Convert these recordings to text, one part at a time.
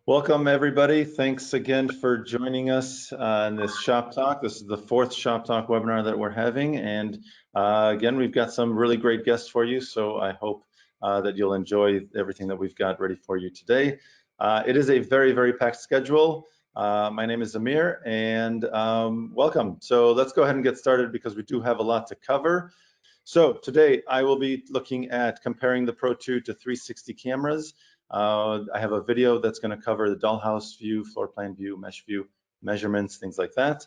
Welcome, everybody. Thanks again for joining us in this Shop Talk. This is the fourth Shop Talk webinar that we're having. And again, we've got some really great guests for you. So I hope that you'll enjoy everything that we've got ready for you today. It is a very, very packed schedule. My name is Amir and welcome. So let's go ahead and get started because we do have a lot to cover. So today I will be looking at comparing the Pro2 to 360 cameras. I have a video that's going to cover the Dollhouse View, floor plan view, mesh view, measurements, things like that.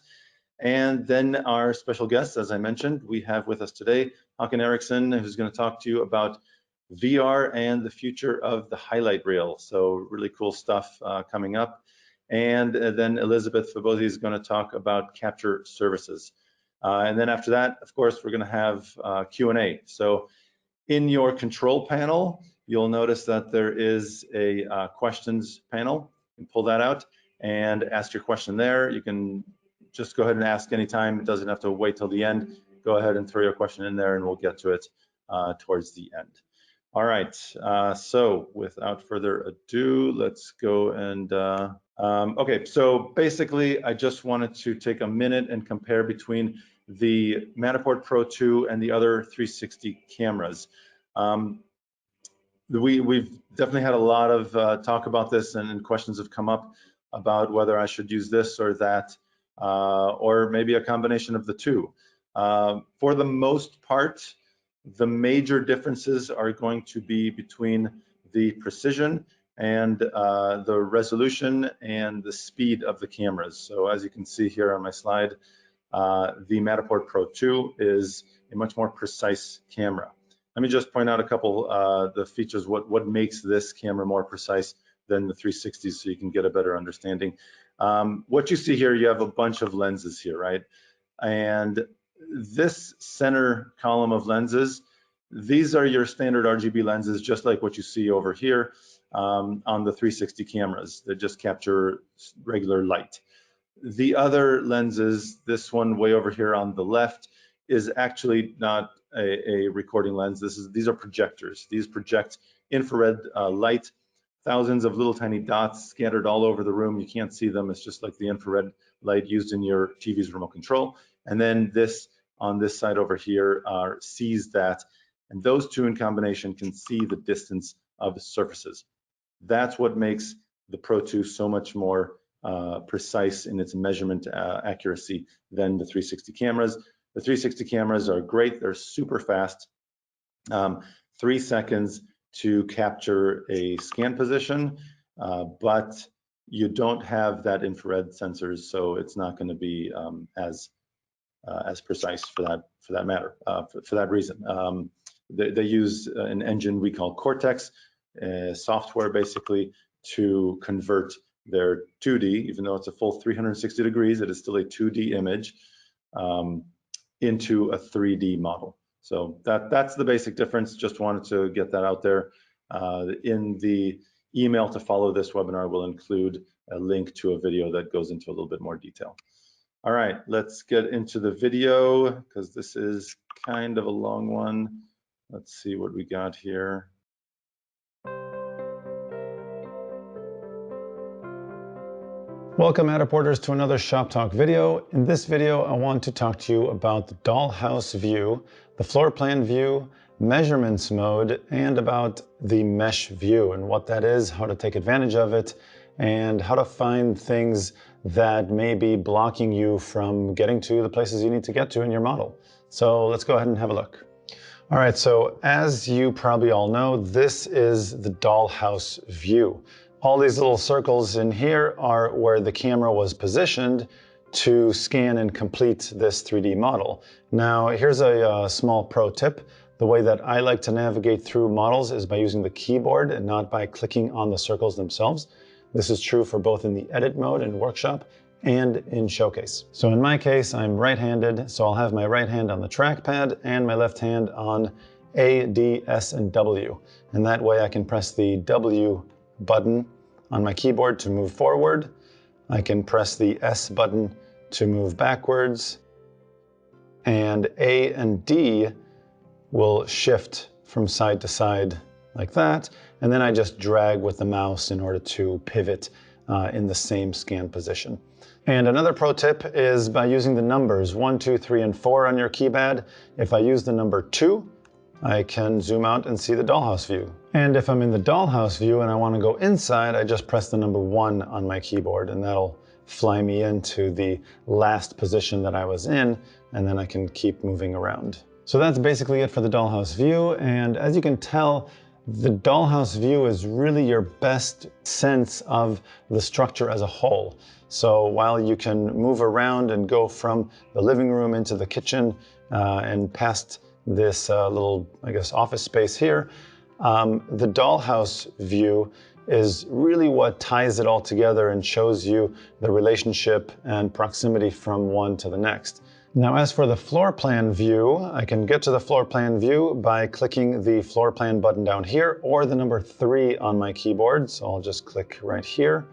And then our special guest, as I mentioned, we have with us today Hakon Erichsen, who's going to talk to you about VR and the future of the highlight reel. So really cool stuff coming up. And then Elizabeth Fabozzi is going to talk about capture services. And then after that, of course, we're going to have Q&A. So in your control panel, you'll notice that there is a questions panel. You can pull that out and ask your question there. You can just go ahead and ask anytime. It doesn't have to wait till the end. Go ahead and throw your question in there and we'll get to it towards the end. All right, so without further ado, let's go and, okay, so basically I just wanted to take a minute and compare between the Matterport Pro2 and the other 360 cameras. We've definitely had a lot of talk about this, and questions have come up about whether I should use this or that, or maybe a combination of the two. For the most part, the major differences are going to be between the precision and the resolution and the speed of the cameras. So as you can see here on my slide, the Matterport Pro2 is a much more precise camera. Let me just point out a couple the features, what makes this camera more precise than the 360s so you can get a better understanding. What you see here, you have a bunch of lenses here, right? And this center column of lenses, these are your standard RGB lenses, just like what you see over here on the 360 cameras that just capture regular light. The other lenses, this one way over here on the left, is actually not a recording lens. These are projectors. These project infrared light, thousands of little tiny dots scattered all over the room. You can't see them. It's just like the infrared light used in your TV's remote control. And then this on this side over here sees that. And those two in combination can see the distance of the surfaces. That's what makes the Pro2 so much more precise in its measurement accuracy than the 360 cameras. The 360 cameras are great. They're super fast. 3 seconds to capture a scan position, but you don't have that infrared sensors, so it's not going to be as precise for that matter. For that reason, they use an engine we call Cortex software, basically, to convert their 2D, even though it's a full 360 degrees, it is still a 2D image, into a 3D model. So that's the basic difference. Just wanted to get that out there. In the email to follow this webinar, we'll include a link to a video that goes into a little bit more detail. All right, let's get into the video because this is kind of a long one. Let's see what we got here. Welcome, Matterporters, to another Shop Talk video. In this video, I want to talk to you about the Dollhouse View, the floor plan view, measurements mode, and about the mesh view and what that is, how to take advantage of it, and how to find things that may be blocking you from getting to the places you need to get to in your model. So let's go ahead and have a look. All right, so as you probably all know, this is the Dollhouse View. All these little circles in here are where the camera was positioned to scan and complete this 3D model. Now, here's a small pro tip. The way that I like to navigate through models is by using the keyboard and not by clicking on the circles themselves. This is true for both in the edit mode in Workshop and in Showcase. So in my case, I'm right-handed, so I'll have my right hand on the trackpad and my left hand on A, D, S, and W. And that way I can press the W button on my keyboard to move forward. I can press the S button to move backwards. And A and D will shift from side to side like that. And then I just drag with the mouse in order to pivot in the same scan position. And another pro tip is by using the numbers 1, 2, 3, and 4 on your keypad. If I use the number 2, I can zoom out and see the dollhouse view. And if I'm in the dollhouse view and I want to go inside, I just press the number 1 on my keyboard, and that'll fly me into the last position that I was in, and then I can keep moving around. So that's basically it for the dollhouse view, and as you can tell, the dollhouse view is really your best sense of the structure as a whole. So while you can move around and go from the living room into the kitchen and past this little, I guess, office space here, the dollhouse view is really what ties it all together and shows you the relationship and proximity from one to the next. Now, as for the floor plan view, I can get to the floor plan view by clicking the floor plan button down here or the number 3 on my keyboard. So I'll just click right here.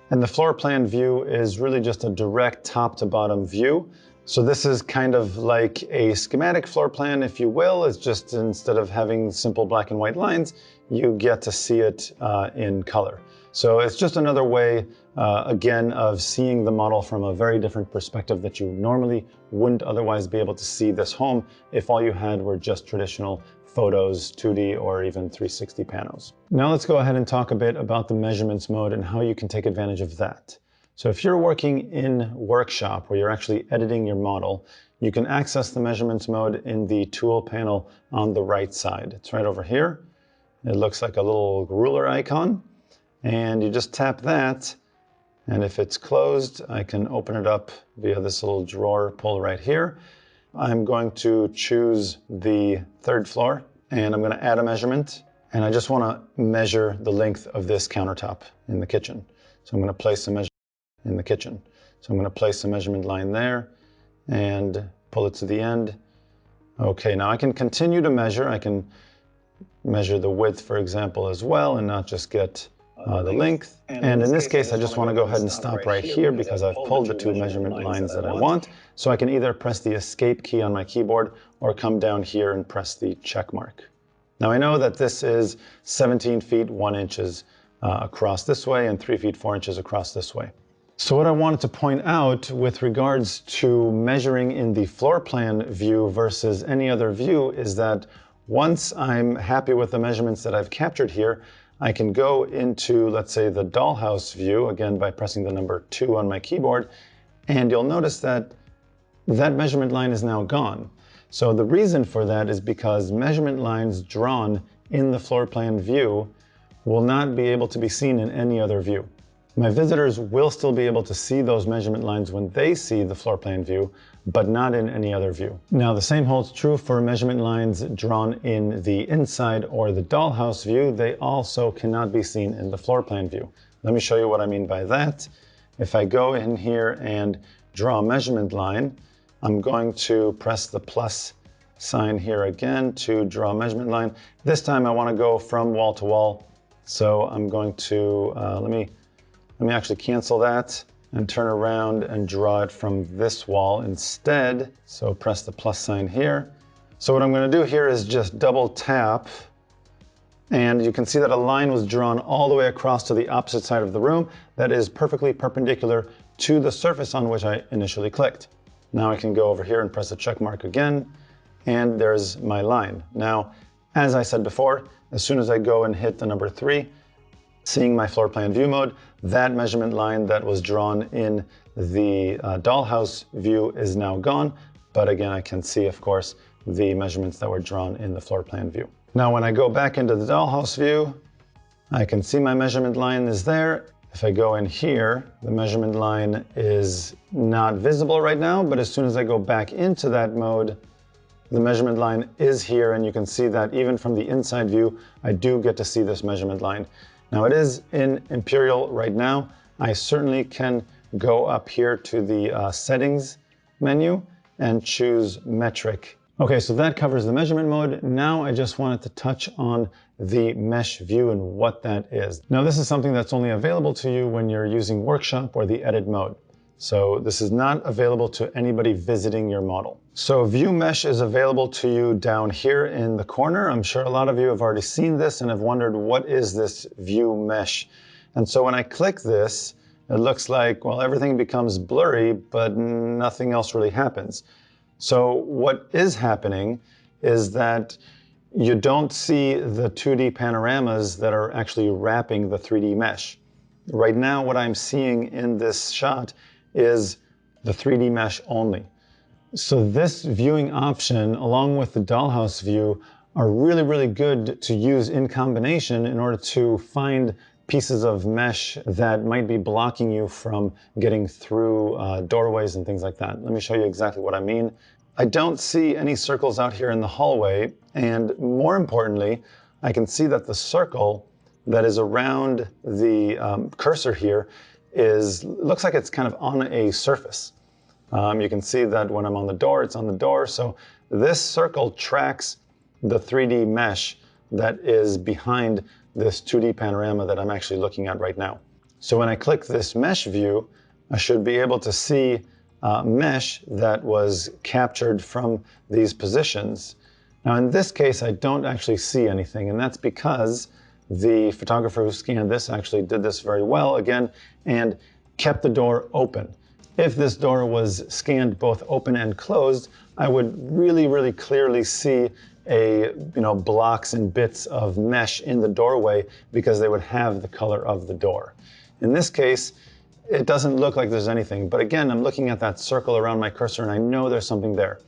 And the floor plan view is really just a direct top to bottom view. So this is kind of like a schematic floor plan, if you will. It's just instead of having simple black and white lines, you get to see it in color. So it's just another way, again, of seeing the model from a very different perspective that you normally wouldn't otherwise be able to see this home if all you had were just traditional photos, 2D, or even 360 panos. Now let's go ahead and talk a bit about the measurements mode and how you can take advantage of that. So if you're working in Workshop where you're actually editing your model, you can access the measurements mode in the tool panel on the right side. It's right over here. It looks like a little ruler icon, and you just tap that, and if it's closed, I can open it up via this little drawer pull right here. I'm going to choose the 3rd floor, and I'm going to add a measurement, and I just want to measure the length of this countertop in the kitchen. So I'm going to place a measurement in the kitchen. So I'm going to place a measurement line there and pull it to the end. Okay, now I can continue to measure. I can measure the width, for example, as well, and not just get the length. And in this case, I just want to go ahead and stop right here because I've pulled the 2 measurement lines that I want. So I can either press the escape key on my keyboard or come down here and press the check mark. Now I know that this is 17 feet 1 inches across this way and 3 feet 4 inches across this way. So what I wanted to point out with regards to measuring in the floor plan view versus any other view is that once I'm happy with the measurements that I've captured here, I can go into, let's say, the dollhouse view, again, by pressing the number 2 on my keyboard, and you'll notice that that measurement line is now gone. So the reason for that is because measurement lines drawn in the floor plan view will not be able to be seen in any other view. My visitors will still be able to see those measurement lines when they see the floor plan view, but not in any other view. Now, the same holds true for measurement lines drawn in the inside or the dollhouse view. They also cannot be seen in the floor plan view. Let me show you what I mean by that. If I go in here and draw a measurement line, I'm going to press the plus sign here again to draw a measurement line. This time I want to go from wall to wall. So I'm going to, let me actually cancel that and turn around and draw it from this wall instead. So press the plus sign here. So what I'm going to do here is just double tap, and you can see that a line was drawn all the way across to the opposite side of the room that is perfectly perpendicular to the surface on which I initially clicked. Now I can go over here and press the check mark again, and there's my line. Now, as I said before, as soon as I go and hit the number 3, seeing my floor plan view mode, that measurement line that was drawn in the dollhouse view is now gone. But again, I can see, of course, the measurements that were drawn in the floor plan view. Now, when I go back into the dollhouse view, I can see my measurement line is there. If I go in here, the measurement line is not visible right now, but as soon as I go back into that mode, the measurement line is here, and you can see that even from the inside view, I do get to see this measurement line. Now it is in Imperial right now. I certainly can go up here to the settings menu and choose metric. Okay, so that covers the measurement mode. Now I just wanted to touch on the mesh view and what that is. Now this is something that's only available to you when you're using Workshop or the edit mode. So this is not available to anybody visiting your model. So view mesh is available to you down here in the corner. I'm sure a lot of you have already seen this and have wondered, what is this view mesh? And so when I click this, it looks like, well, everything becomes blurry, but nothing else really happens. So what is happening is that you don't see the 2D panoramas that are actually wrapping the 3D mesh. Right now, what I'm seeing in this shot is the 3D mesh only. So this viewing option, along with the Dollhouse View, are really, really good to use in combination in order to find pieces of mesh that might be blocking you from getting through doorways and things like that. Let me show you exactly what I mean. I don't see any circles out here in the hallway, and more importantly, I can see that the circle that is around the cursor here looks like it's kind of on a surface. You can see that when I'm on the door, it's on the door. So this circle tracks the 3D mesh that is behind this 2D panorama that I'm actually looking at right now. So when I click this mesh view, I should be able to see mesh that was captured from these positions. Now in this case, I don't actually see anything, and that's because the photographer who scanned this actually did this very well again and kept the door open. If this door was scanned both open and closed, I would really, really clearly see blocks and bits of mesh in the doorway because they would have the color of the door. In this case, it doesn't look like there's anything, but again, I'm looking at that circle around my cursor and I know there's something there.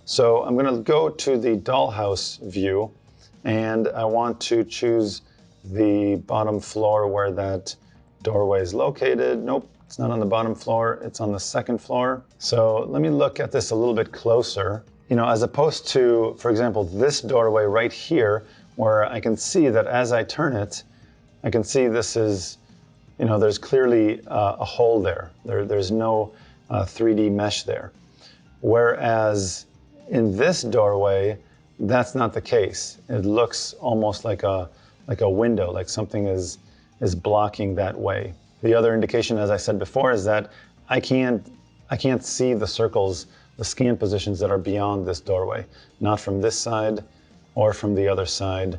So I'm gonna go to the Dollhouse View and I want to choose the bottom floor where that doorway is located. Nope. It's not on the bottom floor, it's on the second floor. So let me look at this a little bit closer. As opposed to, for example, this doorway right here, where I can see that as I turn it, I can see this is, there's clearly a hole there. There's no 3D mesh there. Whereas in this doorway, that's not the case. It looks almost like a window, like something is blocking that way. The other indication, as I said before, is that I can't see the circles, the scan positions that are beyond this doorway, not from this side or from the other side.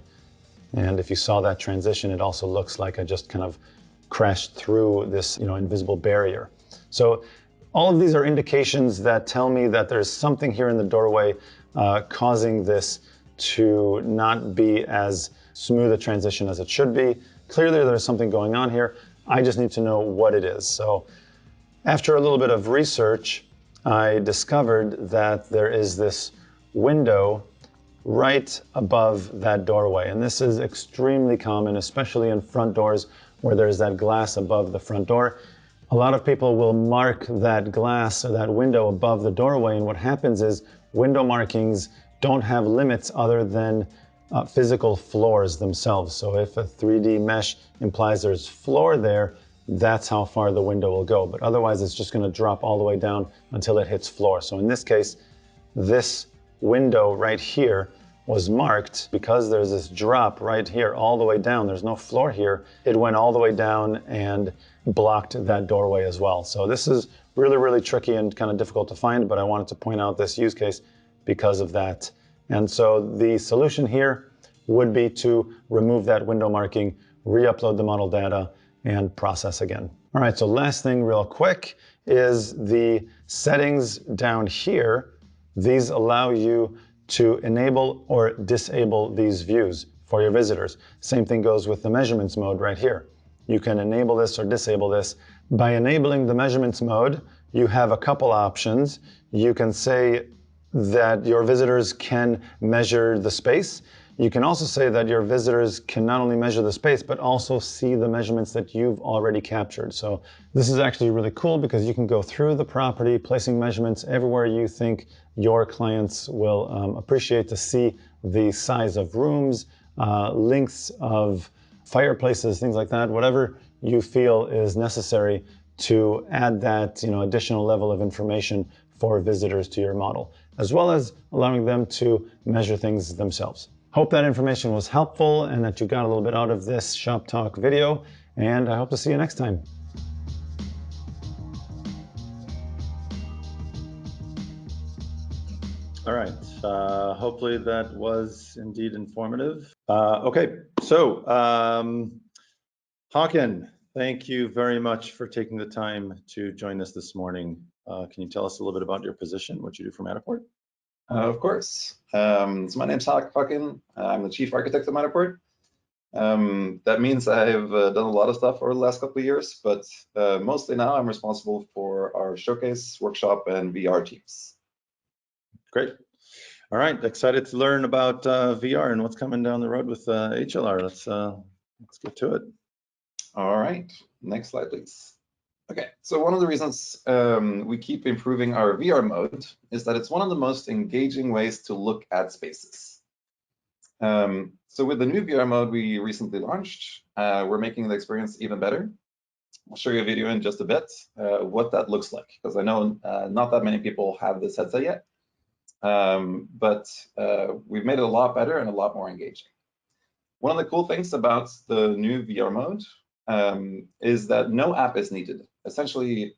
And if you saw that transition, it also looks like I just kind of crashed through this, invisible barrier. So all of these are indications that tell me that there's something here in the doorway causing this to not be as smooth a transition as it should be. Clearly, there's something going on here. I just need to know what it is. So after a little bit of research, I discovered that there is this window right above that doorway. And this is extremely common, especially in front doors where there's that glass above the front door. A lot of people will mark that glass or that window above the doorway. And what happens is window markings don't have limits other than physical floors themselves. So if a 3D mesh implies there's floor there, that's how far the window will go. But otherwise, it's just going to drop all the way down until it hits floor. So in this case, this window right here was marked because there's this drop right here all the way down. There's no floor here. It went all the way down and blocked that doorway as well. So this is really, really tricky and kind of difficult to find, but I wanted to point out this use case because of that. And so the solution here would be to remove that window marking, re-upload the model data, and process again. All right, so last thing real quick is the settings down here. These allow you to enable or disable these views for your visitors. Same thing goes with the measurements mode right here. You can enable this or disable this. By enabling the measurements mode, you have a couple options. You can say that your visitors can measure the space. You can also say that your visitors can not only measure the space, but also see the measurements that you've already captured. So this is actually really cool because you can go through the property, placing measurements everywhere you think your clients will appreciate to see the size of rooms, lengths of fireplaces, things like that, whatever you feel is necessary to add that additional level of information for visitors to your model, as well as allowing them to measure things themselves. Hope that information was helpful and that you got a little bit out of this Shop Talk video, and I hope to see you next time. All right, hopefully that was indeed informative. Okay, so Hakon, Thank you very much for taking the time to join us this morning. Can you tell us a little bit about your position, what you do for Matterport? Of course. So my name's Hakon. I'm the chief architect of Matterport. That means I've done a lot of stuff over the last couple of years, but mostly now I'm responsible for our showcase, workshop, and VR teams. Great. All right, excited to learn about VR and what's coming down the road with HLR. Let's get to it. All right, next slide, please. Okay, so one of the reasons we keep improving our VR mode is that it's one of the most engaging ways to look at spaces. So with the new VR mode we recently launched, we're making the experience even better. I'll show you a video in just a bit what that looks like, because I know not that many people have this headset yet, but we've made it a lot better and a lot more engaging. One of the cool things about the new VR mode is that no app is needed. Essentially,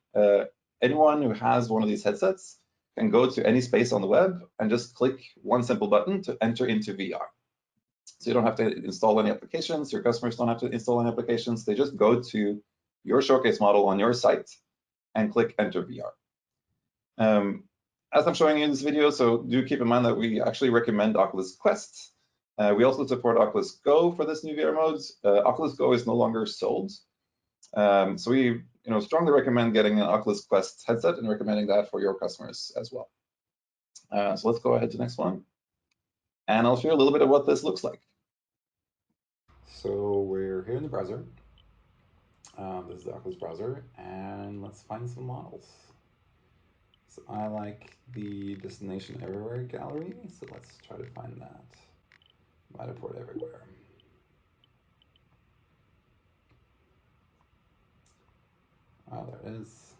anyone who has one of these headsets can go to any space on the web and just click one simple button to enter into VR. So you don't have to install any applications, your customers don't have to install any applications, they just go to your showcase model on your site and click enter VR. As I'm showing you in this video, so do keep in mind that we actually recommend Oculus Quest. We also support Oculus Go for this new VR mode. Oculus Go is no longer sold. So we strongly recommend getting an Oculus Quest headset and recommending that for your customers as well. So let's go ahead to the next one. And I'll show you a little bit of what this looks like. So we're here in the browser. This is the Oculus browser, and let's find some models. So I like the Destination Everywhere gallery, so let's try to find that. Matterport Everywhere. Oh, there it is.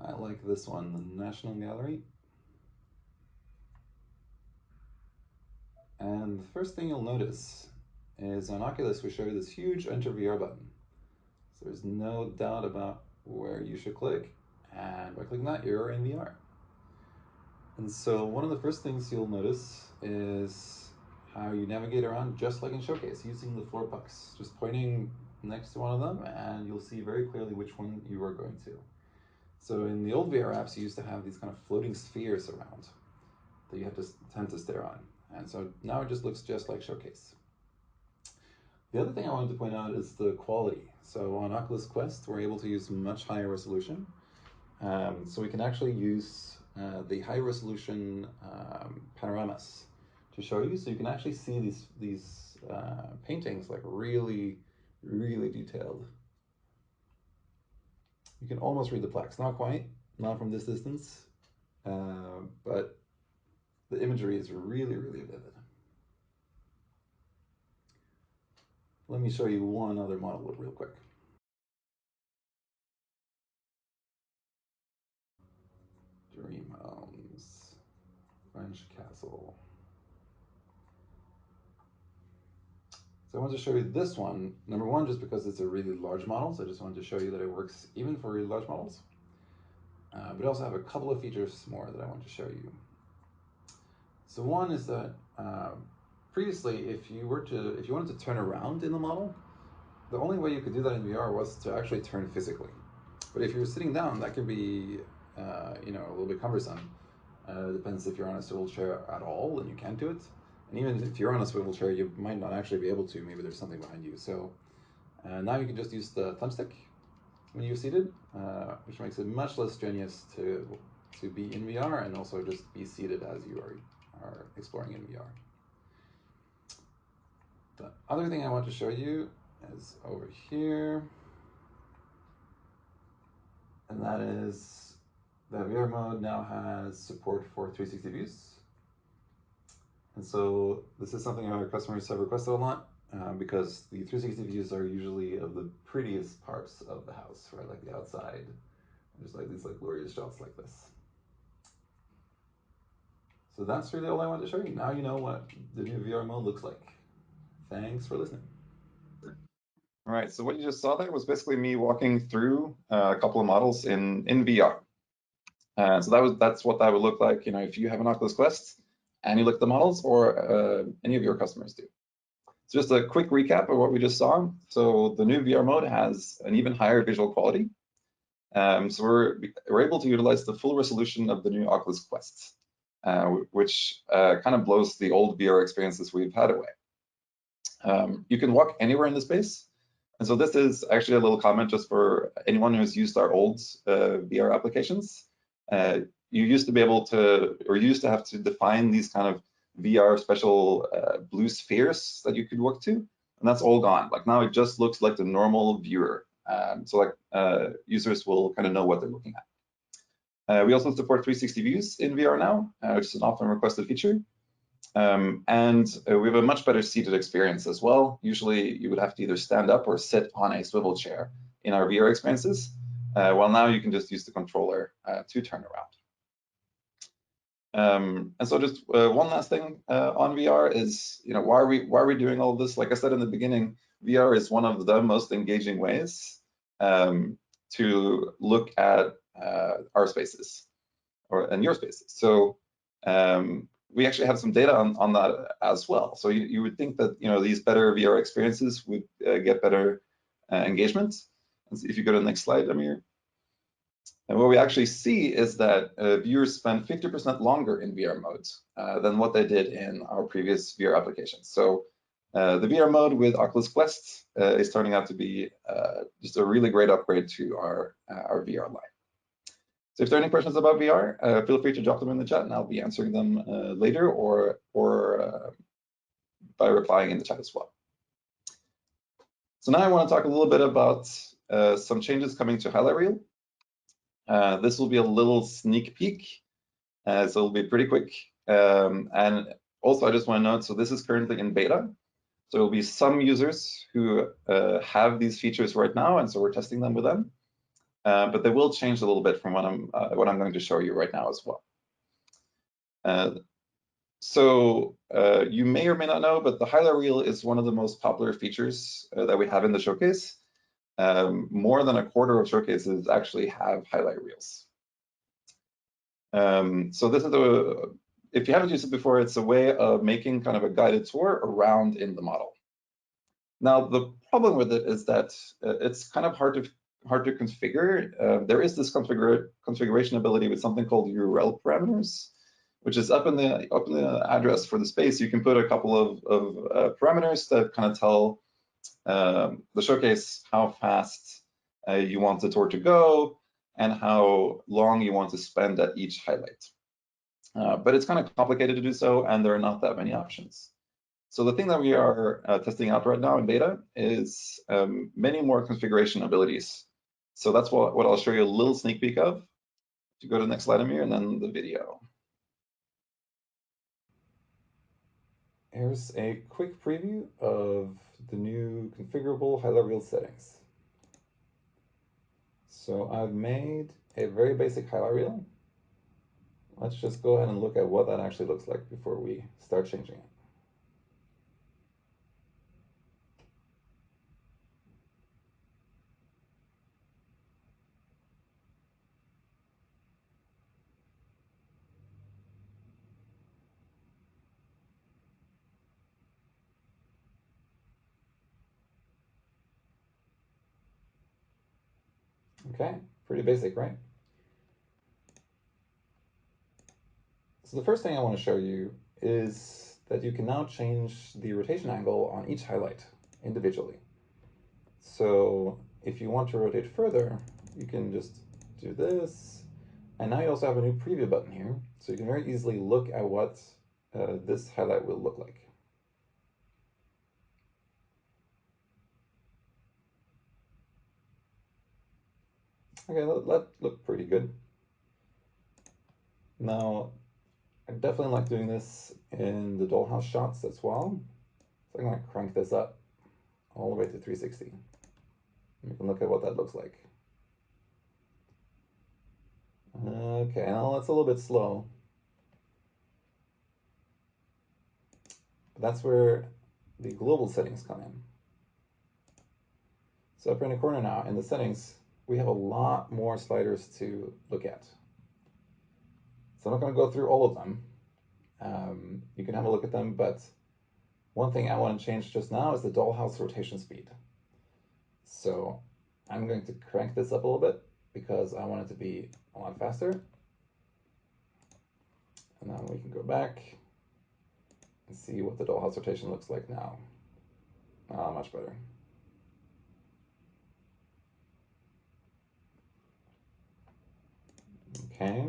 I like this one, the National Gallery. And the first thing you'll notice is on Oculus, we show you this huge Enter VR button. So there's no doubt about where you should click. And by clicking that, you're in VR. And so one of the first things you'll notice is how you navigate around just like in Showcase, using the floor pucks. Just pointing next to one of them, and you'll see very clearly which one you are going to. So in the old VR apps, you used to have these kind of floating spheres around that you had to tend to stare on. And so now it just looks just like Showcase. The other thing I wanted to point out is the quality. So on Oculus Quest, we're able to use much higher resolution. So we can actually use the high resolution panoramas to show you. So you can actually see these paintings like really, really detailed. You can almost read the plaques, not quite, not from this distance, but the imagery is really, really vivid. Let me show you one other model real quick. Dream Homes, French Castle. So I want to show you this one, number one, just because it's a really large model. So I just wanted to show you that it works even for really large models. But I also have a couple of features more that I want to show you. So one is that previously, if you wanted to turn around in the model, the only way you could do that in VR was to actually turn physically. But if you're sitting down, that can be a little bit cumbersome. It depends if you're on a swivel chair at all, and you can't do it. And even if you're on a swivel chair, you might not actually be able to. Maybe there's something behind you. So now you can just use the thumbstick when you're seated, which makes it much less strenuous to be in VR and also just be seated as you are exploring in VR. The other thing I want to show you is over here, and that is the VR mode now has support for 360 views. And so this is something our customers have requested a lot because the 360 views are usually of the prettiest parts of the house, right? Like the outside, just like these glorious shots like this. So that's really all I wanted to show you. Now you know what the new VR mode looks like. Thanks for listening. All right, so what you just saw there was basically me walking through a couple of models in VR. So that's what that would look like. If you have an Oculus Quest, and you look at the models, or any of your customers do. So just a quick recap of what we just saw. So the new VR mode has an even higher visual quality. So we're able to utilize the full resolution of the new Oculus Quest, which kind of blows the old VR experiences we've had away. You can walk anywhere in the space. And so this is actually a little comment just for anyone who's used our old VR applications. You used to be able to, or you used to have to define these kind of VR special blue spheres that you could walk to, and that's all gone. Like now it just looks like the normal viewer. So like users will kind of know what they're looking at. We also support 360 views in VR now, which is an often requested feature. And we have a much better seated experience as well. Usually you would have to either stand up or sit on a swivel chair in our VR experiences, while now you can just use the controller to turn around. And so just one last thing on VR is, why are we doing all this? Like I said in the beginning, VR is one of the most engaging ways to look at our spaces and your spaces. So we actually have some data on that as well. So you would think that these better VR experiences would get better engagement. And so if you go to the next slide, Amir. And what we actually see is that viewers spend 50% longer in VR modes than what they did in our previous VR applications. So the VR mode with Oculus Quest is turning out to be just a really great upgrade to our VR line. So if there are any questions about VR, feel free to drop them in the chat, and I'll be answering them later or by replying in the chat as well. So now I want to talk a little bit about some changes coming to Highlight Reel. This will be a little sneak peek, so it'll be pretty quick. And also, I just want to note, so this is currently in beta. So there will be some users who have these features right now, and so we're testing them with them. But they will change a little bit from what I'm going to show you right now as well. So you may or may not know, but the Highlight Reel is one of the most popular features that we have in the showcase. More than a quarter of showcases actually have highlight reels. So this is if you haven't used it before, it's a way of making kind of a guided tour around in the model. Now, the problem with it is that it's kind of hard to configure. There is this configuration ability with something called URL parameters, which is up in the address for the space. You can put a couple of parameters that kind of tell the showcase how fast you want the tour to go and how long you want to spend at each highlight. But it's kind of complicated to do so, and there are not that many options. So the thing that we are testing out right now in beta is many more configuration abilities. So that's what I'll show you a little sneak peek of. To go to the next slide, Amir, and then the video. Here's a quick preview of the new configurable highlight reel settings. So I've made a very basic highlight reel. Let's just go ahead and look at what that actually looks like before we start changing it. Okay, pretty basic, right? So the first thing I want to show you is that you can now change the rotation angle on each highlight individually. So if you want to rotate further, you can just do this. And now you also have a new preview button here. So you can very easily look at what this highlight will look like. Okay, that looked pretty good. Now, I definitely like doing this in the Dollhouse shots as well. So I'm going to crank this up all the way to 360. You can look at what that looks like. Okay, now that's a little bit slow. But that's where the global settings come in. So up in the corner now, in the settings, we have a lot more sliders to look at. So I'm not going to go through all of them. You can have a look at them, but one thing I want to change just now is the Dollhouse rotation speed. So I'm going to crank this up a little bit because I want it to be a lot faster. And then we can go back and see what the Dollhouse rotation looks like now. Much better. Okay.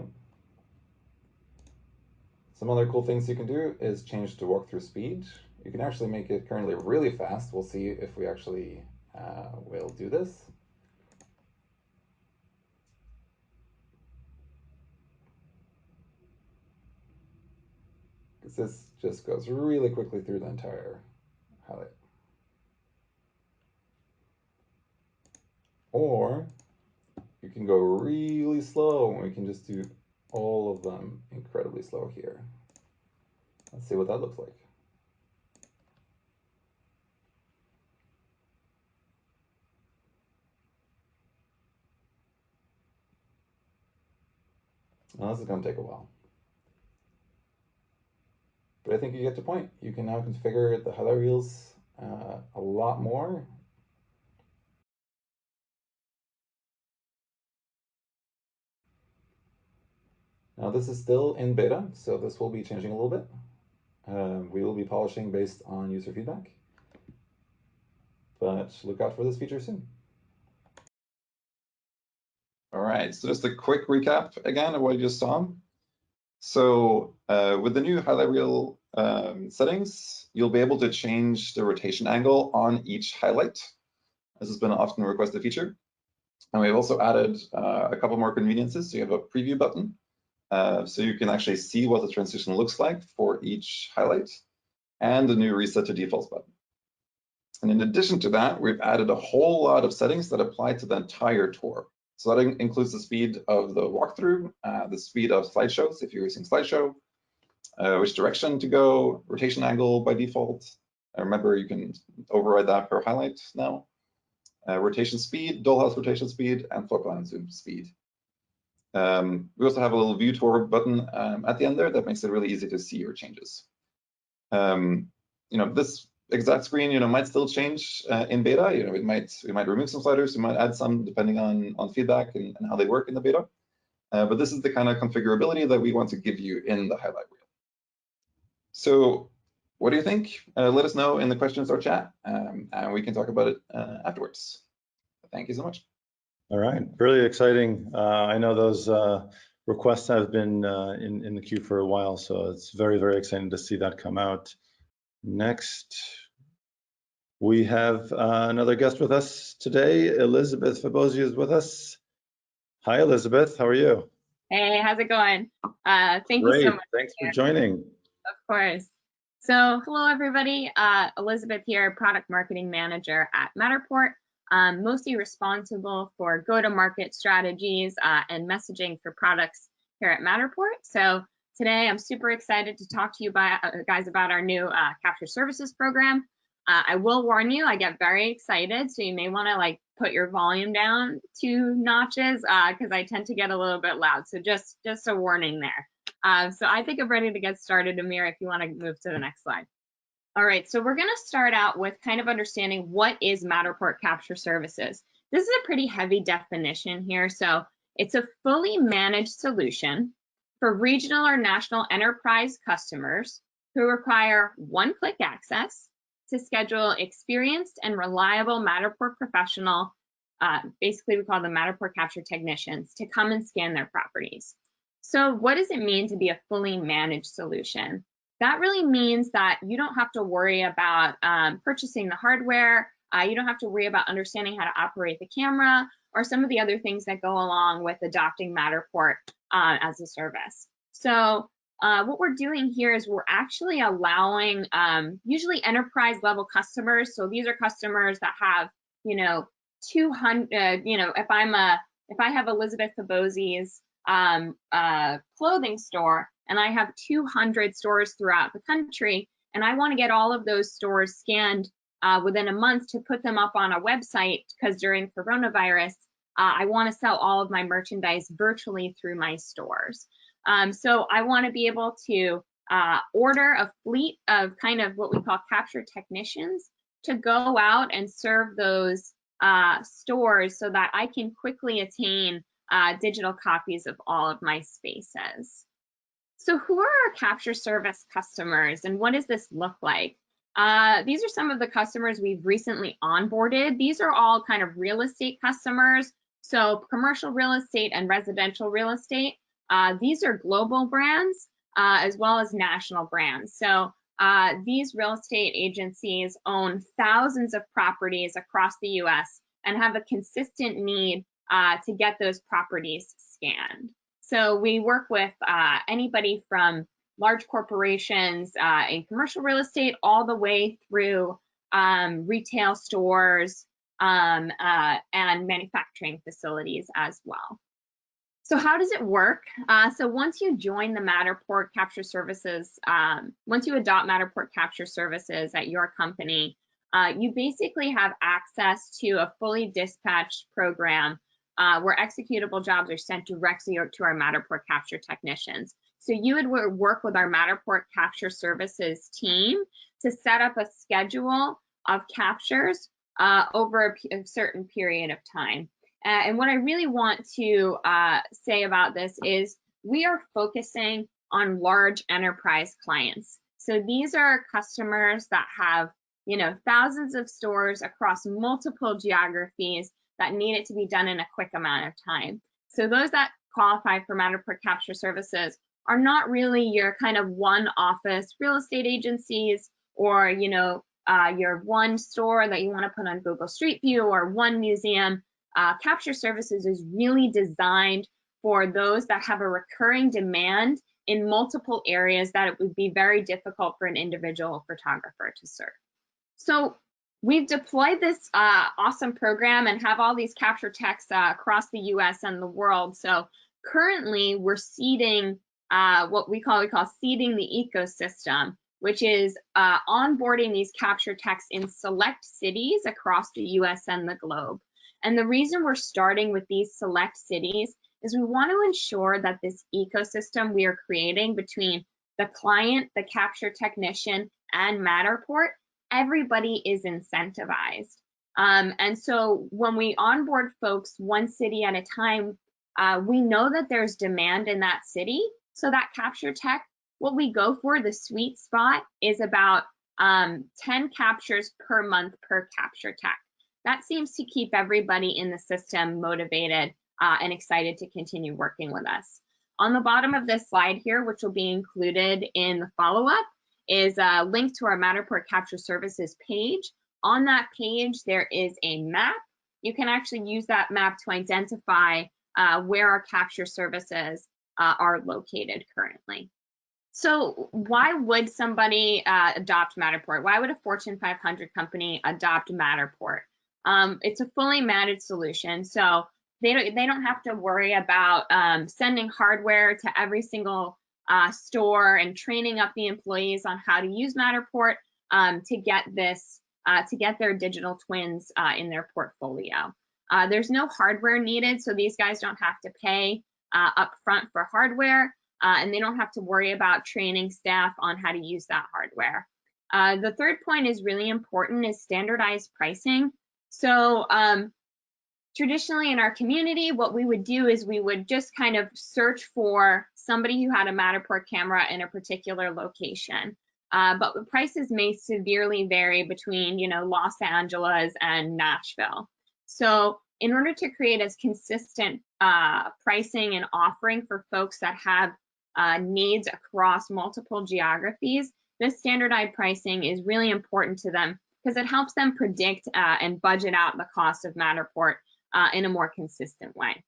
Some other cool things you can do is change to walkthrough speed. You can actually make it currently really fast. We'll see if we actually will do this. Because this just goes really quickly through the entire highlight. Or you can go really slow and we can just do all of them incredibly slow here. Let's see what that looks like. Well, this is going to take a while. But I think you get the point. You can now configure the highlight reels a lot more. Now this is still in beta, so this will be changing a little bit. We will be polishing based on user feedback, but look out for this feature soon. All right, so just a quick recap again of what you just saw. So with the new highlight reel settings, you'll be able to change the rotation angle on each highlight. This has been an often requested feature. And we've also added a couple more conveniences. So you have a preview button, so you can actually see what the transition looks like for each highlight, and a new reset to defaults button. And in addition to that, we've added a whole lot of settings that apply to the entire tour. So that includes the speed of the walkthrough, the speed of slideshows if you're using slideshow, which direction to go, rotation angle by default. Remember, you can override that per highlight now. Rotation speed, Dollhouse rotation speed, and floor plan zoom speed. We also have a little view tour button at the end there that makes it really easy to see your changes. This exact screen, might still change in beta. We might remove some sliders, we might add some depending on feedback and how they work in the beta. But this is the kind of configurability that we want to give you in the highlight reel. So what do you think? Let us know in the questions or chat, and we can talk about it afterwards. Thank you so much. All right, really exciting. I know those requests have been in the queue for a while, so it's very, very exciting to see that come out. Next, we have another guest with us today. Elizabeth Fabozzi is with us. Hi, Elizabeth. How are you? Hey, how's it going? Thank you so much. Thanks for joining. Of course. So hello, everybody. Elizabeth here, Product Marketing Manager at Matterport. Mostly responsible for go-to-market strategies and messaging for products here at Matterport. So today I'm super excited to talk to you guys about our new Capture Services program. I will warn you, I get very excited, so you may want to put your volume down 2 notches because I tend to get a little bit loud. So just a warning there. So I think I'm ready to get started, Amir, if you want to move to the next slide. All right, so we're going to start out with kind of understanding what is Matterport Capture Services. This is a pretty heavy definition here. So it's a fully managed solution for regional or national enterprise customers who require one-click access to schedule experienced and reliable Matterport professional, basically we call them Matterport Capture Technicians, to come and scan their properties. So what does it mean to be a fully managed solution? That really means that you don't have to worry about purchasing the hardware. You don't have to worry about understanding how to operate the camera or some of the other things that go along with adopting Matterport as a service. So what we're doing here is we're actually allowing usually enterprise level customers. So these are customers that have, 200, if I have Elizabeth Fabozzi's clothing store, and I have 200 stores throughout the country, and I want to get all of those stores scanned within a month to put them up on a website, because during coronavirus, I want to sell all of my merchandise virtually through my stores. So I want to be able to order a fleet of kind of what we call capture technicians to go out and serve those stores so that I can quickly attain digital copies of all of my spaces. So who are our capture service customers and what does this look like? These are some of the customers we've recently onboarded. These are all kind of real estate customers. So commercial real estate and residential real estate. These are global brands as well as national brands. So these real estate agencies own thousands of properties across the US and have a consistent need to get those properties scanned. So we work with anybody from large corporations in commercial real estate all the way through retail stores and manufacturing facilities as well. So how does it work? So once you join the Matterport Capture Services, once you adopt Matterport Capture Services at your company, you basically have access to a fully dispatched program where executable jobs are sent directly to our Matterport Capture technicians. So you would work with our Matterport Capture Services team to set up a schedule of captures over a certain period of time. And what I really want to say about this is we are focusing on large enterprise clients. So these are customers that have, thousands of stores across multiple geographies that need it to be done in a quick amount of time. So those that qualify for Matterport Capture Services are not really your kind of one office real estate agencies or, your one store that you want to put on Google Street View or one museum. Capture Services is really designed for those that have a recurring demand in multiple areas that it would be very difficult for an individual photographer to serve. So we've deployed this awesome program and have all these capture techs across the US and the world. So currently we're seeding what we call seeding the ecosystem, which is onboarding these capture techs in select cities across the US and the globe. And the reason we're starting with these select cities is we want to ensure that this ecosystem we are creating between the client, the capture technician, and Matterport, everybody is incentivized. And so when we onboard folks one city at a time, we know that there's demand in that city. So that capture tech, what we go for, the sweet spot, is about 10 captures per month per capture tech. That seems to keep everybody in the system motivated and excited to continue working with us. On the bottom of this slide here, which will be included in the follow-up, is a link to our Matterport Capture Services page. On that page, there is a map. You can actually use that map to identify where our capture services are located currently. So why would somebody adopt Matterport? Why would a Fortune 500 company adopt Matterport? It's a fully managed solution, so they don't have to worry about sending hardware to every single store and training up the employees on how to use Matterport to get their digital twins in their portfolio. There's no hardware needed, so these guys don't have to pay upfront for hardware, and they don't have to worry about training staff on how to use that hardware. The third point is really important, is standardized pricing. So traditionally in our community, what we would do is we would just kind of search for somebody who had a Matterport camera in a particular location. But the prices may severely vary between, Los Angeles and Nashville. So in order to create as consistent pricing and offering for folks that have needs across multiple geographies, this standardized pricing is really important to them because it helps them predict and budget out the cost of Matterport in a more consistent way.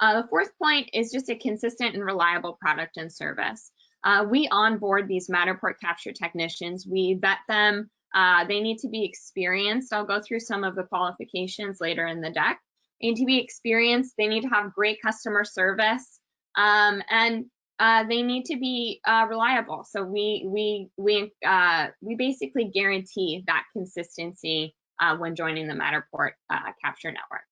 The fourth point is just a consistent and reliable product and service. We onboard these Matterport Capture technicians. We vet them. They need to be experienced. I'll go through some of the qualifications later in the deck. They need to be experienced. They need to have great customer service, and they need to be reliable. So we basically guarantee that consistency when joining the Matterport Capture Network.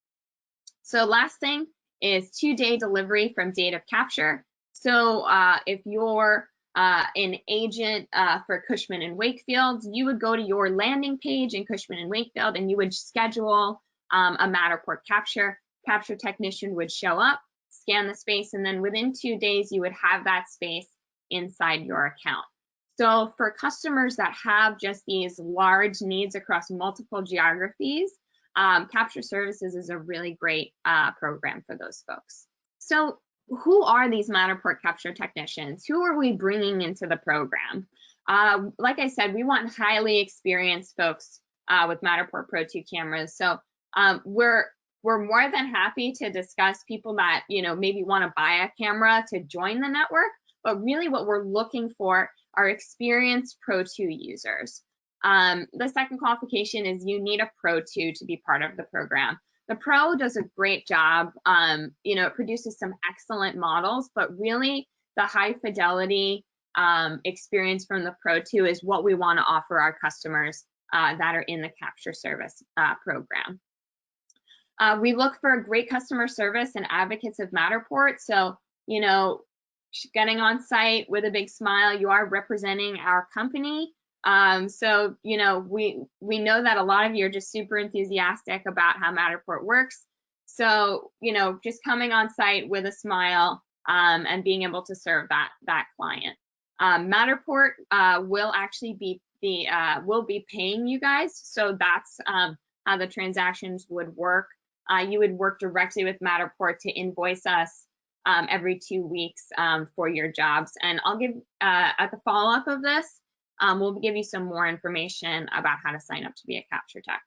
So last thing is 2-day delivery from date of capture. So if you're an agent for Cushman and Wakefield, you would go to your landing page in Cushman and Wakefield and you would schedule a Matterport Capture. Capture Technician would show up, scan the space, and then within 2 days, you would have that space inside your account. So for customers that have just these large needs across multiple geographies, Capture Services is a really great program for those folks. So who are these Matterport Capture Technicians? Who are we bringing into the program? Like I said, we want highly experienced folks with Matterport Pro2 cameras. So we're more than happy to discuss people that, you know, maybe want to buy a camera to join the network, but really what we're looking for are experienced Pro2 users. The second qualification is you need a Pro2 to be part of the program. The Pro does a great job. You know, it produces some excellent models, but really the high fidelity experience from the Pro2 is what we want to offer our customers that are in the Capture Service program. We look for great customer service and advocates of Matterport. So, you know, getting on site with a big smile, you are representing our company. So, you know, we know that a lot of you are just super enthusiastic about how Matterport works. So, you know, just coming on site with a smile and being able to serve that client. Matterport will actually be will be paying you guys. So that's how the transactions would work. You would work directly with Matterport to invoice us every 2 weeks for your jobs. And I'll give, at the follow-up of this, we'll give you some more information about how to sign up to be a Capture Tech.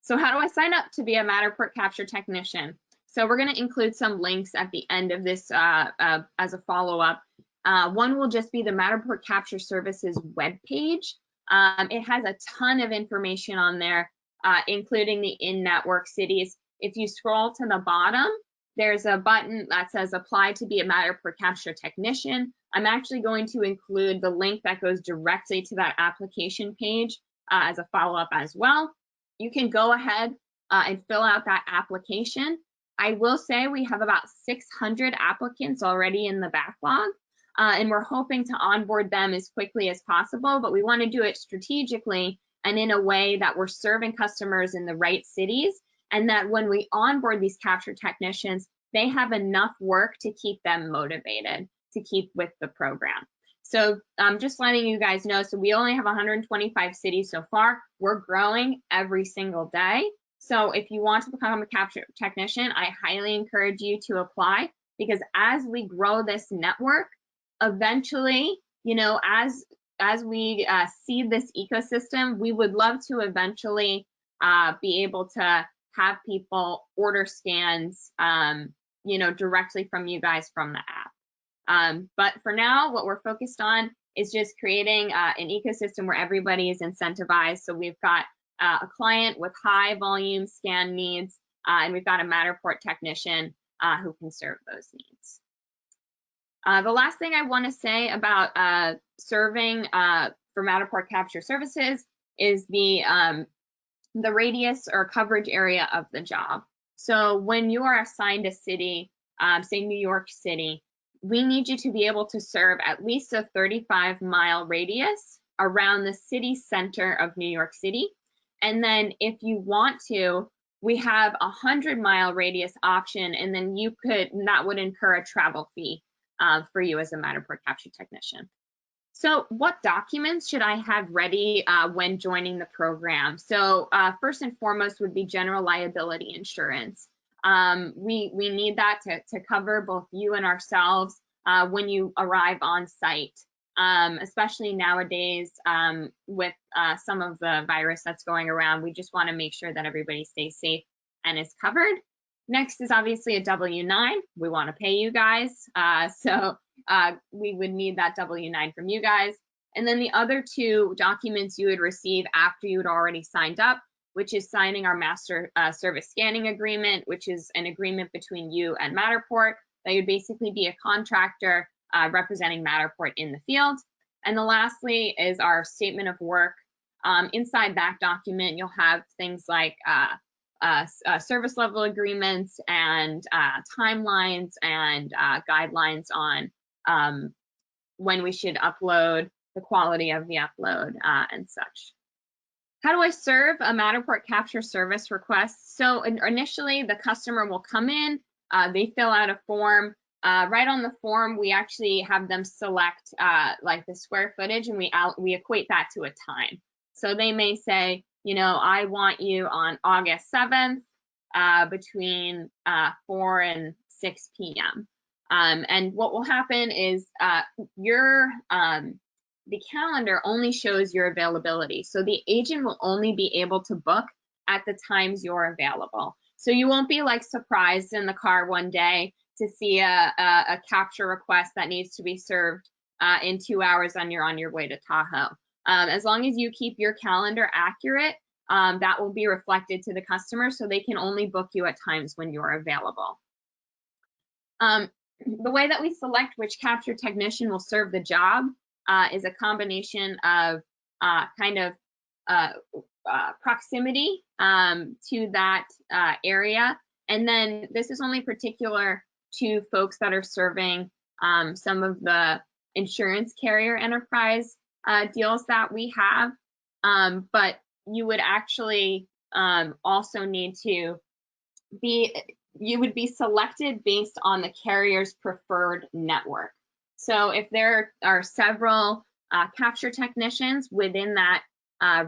So how do I sign up to be a Matterport Capture Technician? So we're going to include some links at the end of this as a follow-up. One will just be the Matterport Capture Services webpage. It has a ton of information on there, including the in-network cities. If you scroll to the bottom, there's a button that says apply to be a Matterport Capture Technician. I'm actually going to include the link that goes directly to that application page as a follow-up as well. You can go ahead and fill out that application. I will say we have about 600 applicants already in the backlog, and we're hoping to onboard them as quickly as possible, but we want to do it strategically and in a way that we're serving customers in the right cities, and that when we onboard these Capture Technicians, they have enough work to keep them motivated to keep with the program. So I'm just letting you guys know, so we only have 125 cities so far. We're growing every single day. So if you want to become a Capture Technician, I highly encourage you to apply, because as we grow this network, eventually, you know, as we see this ecosystem, we would love to eventually be able to have people order scans, you know, directly from you guys from the app. But for now, what we're focused on is just creating an ecosystem where everybody is incentivized. So we've got a client with high volume scan needs, and we've got a Matterport technician who can serve those needs. The last thing I want to say about serving for Matterport Capture Services is the radius or coverage area of the job. So when you are assigned a city, say New York City, we need you to be able to serve at least a 35-mile radius around the city center of New York City. And then if you want to, we have a 100-mile radius option, and then you could, that would incur a travel fee for you as a Matterport Capture Technician. So what documents should I have ready when joining the program? So first and foremost would be general liability insurance. We need that to cover both you and ourselves when you arrive on site, especially nowadays with some of the virus that's going around. We just want to make sure that everybody stays safe and is covered. Next is obviously a W-9. We want to pay you guys, so we would need that W-9 from you guys. And then the other two documents you would receive after you had already signed up, which is signing our master service scanning agreement, which is an agreement between you and Matterport. That would basically be a contractor representing Matterport in the field. And the lastly is our statement of work. Inside that document, you'll have things like service level agreements and timelines and guidelines on when we should upload, the quality of the upload, and such. How do I serve a Matterport Capture service request? So initially, the customer will come in, they fill out a form. Right on the form, we actually have them select like the square footage, and we equate that to a time. So they may say, you know, I want you on August 7th between 4 and 6 p.m. And what will happen is the calendar only shows your availability. So the agent will only be able to book at the times you're available. So you won't be like surprised in the car one day to see a capture request that needs to be served in 2 hours and you're on your way to Tahoe. As long as you keep your calendar accurate, that will be reflected to the customer, so they can only book you at times when you're available. The way that we select which capture technician will serve the job is a combination of proximity to that area. And then this is only particular to folks that are serving some of the insurance carrier enterprise deals that we have. But you would actually also need to you would be selected based on the carrier's preferred network. So if there are several capture technicians within that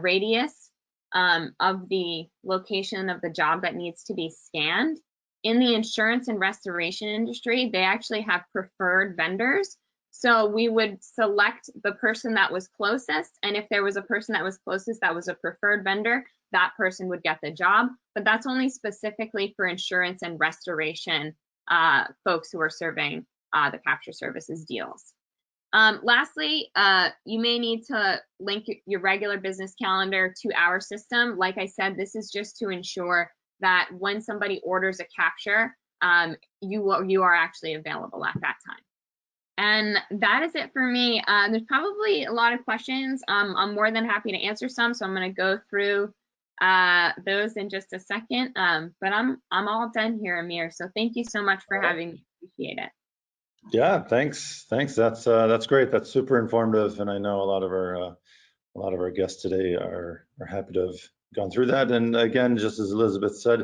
radius of the location of the job that needs to be scanned, in the insurance and restoration industry, they actually have preferred vendors. So we would select the person that was closest, and if there was a person that was closest that was a preferred vendor, that person would get the job. But that's only specifically for insurance and restoration folks who are serving the capture services deals. Lastly, you may need to link your regular business calendar to our system. Like I said, this is just to ensure that when somebody orders a capture, you are actually available at that time. And that is it for me. There's probably a lot of questions. I'm more than happy to answer some, so I'm going to go through those in just a second. But I'm all done here, Amir. So thank you so much for having me. Appreciate it. Yeah, thanks. That's great. That's super informative, and I know a lot of our guests today are happy to have gone through that. And again, just as Elizabeth said,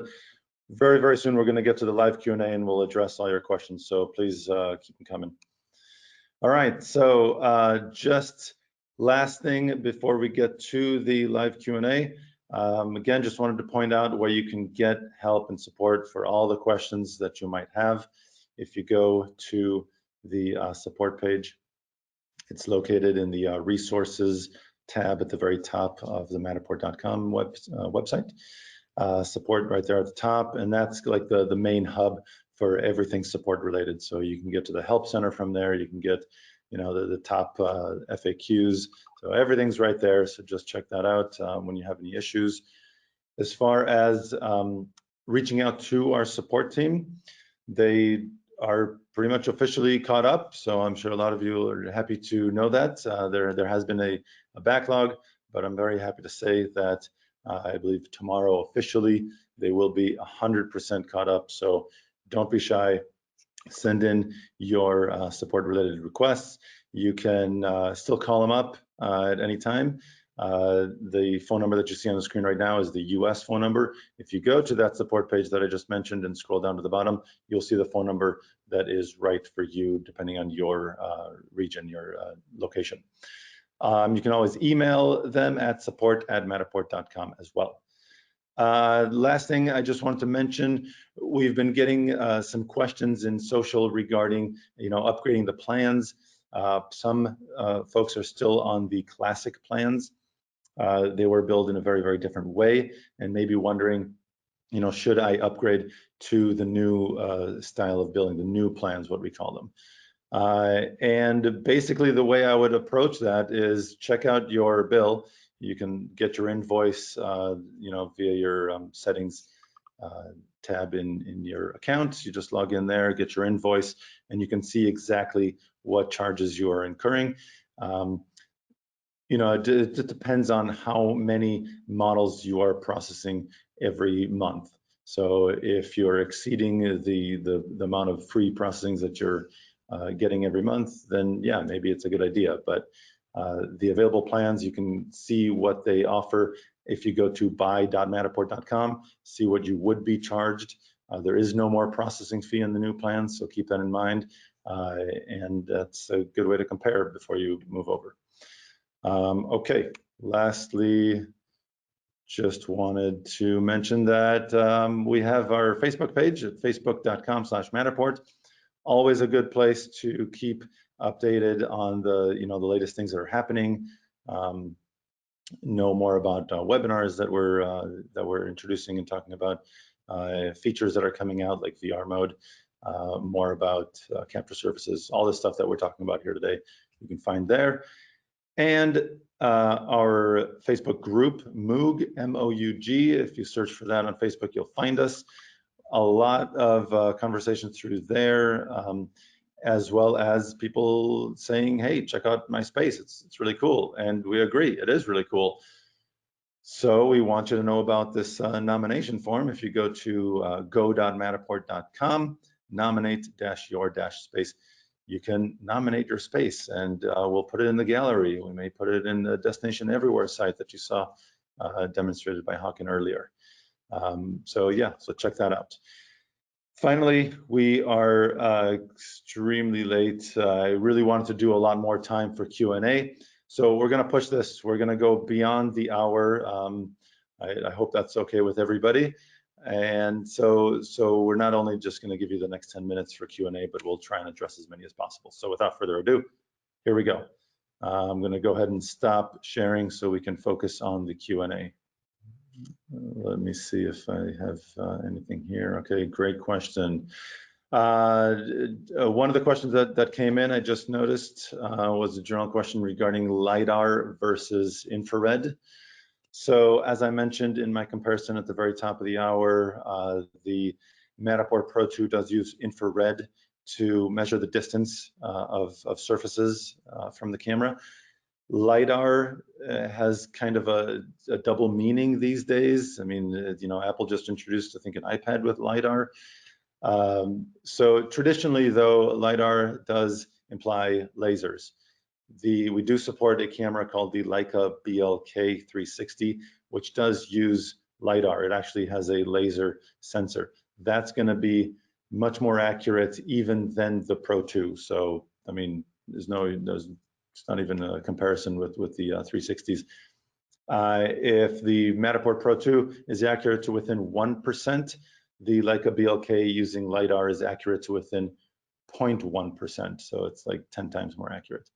very soon we're going to get to the live Q&A, and we'll address all your questions. So please keep them coming. All right, so just last thing before we get to the live Q&A, again, just wanted to point out where you can get help and support for all the questions that you might have. If you go to the support page, it's located in the resources tab at the very top of the Matterport.com website. Support right there at the top, and that's like the main hub for everything support related. So you can get to the help center from there. You can get, you know, the top FAQs. So everything's right there. So just check that out when you have any issues. As far as reaching out to our support team, they are pretty much officially caught up. So I'm sure a lot of you are happy to know that there has been a backlog, but I'm very happy to say that I believe tomorrow officially they will be 100% caught up. So don't be shy. Send in your support related requests. You can still call them up at any time. The phone number that you see on the screen right now is the US phone number. If you go to that support page that I just mentioned and scroll down to the bottom, you'll see the phone number that is right for you depending on your region, your location. You can always email them at support@matterport.com as well. Last thing I just wanted to mention, we've been getting some questions in social regarding, you know, upgrading the plans. Some folks are still on the classic plans. They were billed in a very different way, and maybe wondering, you know, should I upgrade to the new style of billing, the new plans, what we call them. And basically the way I would approach that is check out your bill. You can get your invoice, you know, via your settings tab in your account. You just log in there, get your invoice, and you can see exactly what charges you are incurring. You know, it depends on how many models you are processing every month. So if you're exceeding the amount of free processings that you're getting every month, then yeah, maybe it's a good idea. But the available plans, you can see what they offer. If you go to buy.matterport.com, see what you would be charged. There is no more processing fee in the new plans, so keep that in mind. And that's a good way to compare before you move over. Okay, lastly, just wanted to mention that we have our Facebook page at facebook.com/Matterport. Always a good place to keep updated on the the latest things that are happening. Know more about webinars that we're introducing and talking about, features that are coming out like VR mode, more about capture services, all this stuff that we're talking about here today, you can find there. And our Facebook group, Moog, M-O-U-G, if you search for that on Facebook, you'll find us. A lot of conversations through there, as well as people saying, hey, check out my space, it's really cool. And we agree, it is really cool. So we want you to know about this nomination form. If you go to go.matterport.com, nominate-your-space, you can nominate your space, and we'll put it in the gallery. We may put it in the Destination Everywhere site that you saw demonstrated by Hakon earlier. So yeah, so check that out. Finally, we are extremely late. I really wanted to do a lot more time for Q&A. So we're going to push this. We're going to go beyond the hour. I hope that's okay with everybody. And so we're not only just going to give you the next 10 minutes for Q&A, but we'll try and address as many as possible. So without further ado, here we go. I'm going to go ahead and stop sharing so we can focus on the Q&A. Let me see if I have anything here. Okay, great question. One of the questions that came in, I just noticed, was a general question regarding LiDAR versus infrared. So as I mentioned in my comparison at the very top of the hour, the Matterport Pro2 does use infrared to measure the distance of surfaces from the camera. LiDAR has kind of a double meaning these days. I mean, Apple just introduced, I think, an iPad with LiDAR. So traditionally, though, LiDAR does imply lasers. We do support a camera called the Leica BLK360, which does use LiDAR. It actually has a laser sensor. That's going to be much more accurate even than the Pro 2. So, I mean, it's not even a comparison with the 360s. If the Matterport Pro 2 is accurate to within 1%, the Leica BLK using LiDAR is accurate to within 0.1%. So it's like 10 times more accurate.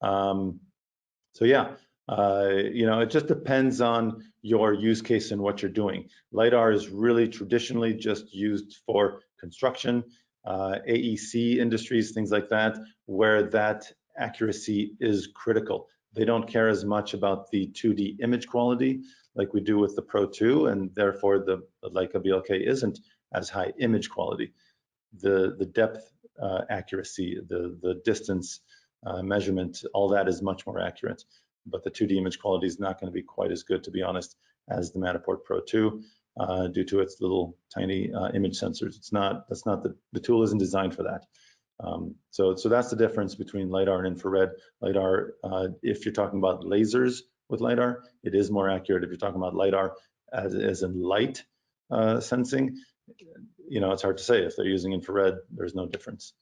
So yeah, it just depends on your use case and what you're doing. LiDAR is really traditionally just used for construction, AEC industries, things like that, where that accuracy is critical. They don't care as much about the 2D image quality like we do with the Pro 2, and therefore the Leica BLK isn't as high image quality. The depth accuracy, the distance measurement, all that is much more accurate, but the 2D image quality is not going to be quite as good, to be honest, as the Matterport Pro 2 due to its little tiny image sensors. The tool isn't designed for that. So that's the difference between LiDAR and infrared. LiDAR, if you're talking about lasers with LiDAR, it is more accurate. If you're talking about LiDAR as in light sensing, it's hard to say. If they're using infrared, there's no difference.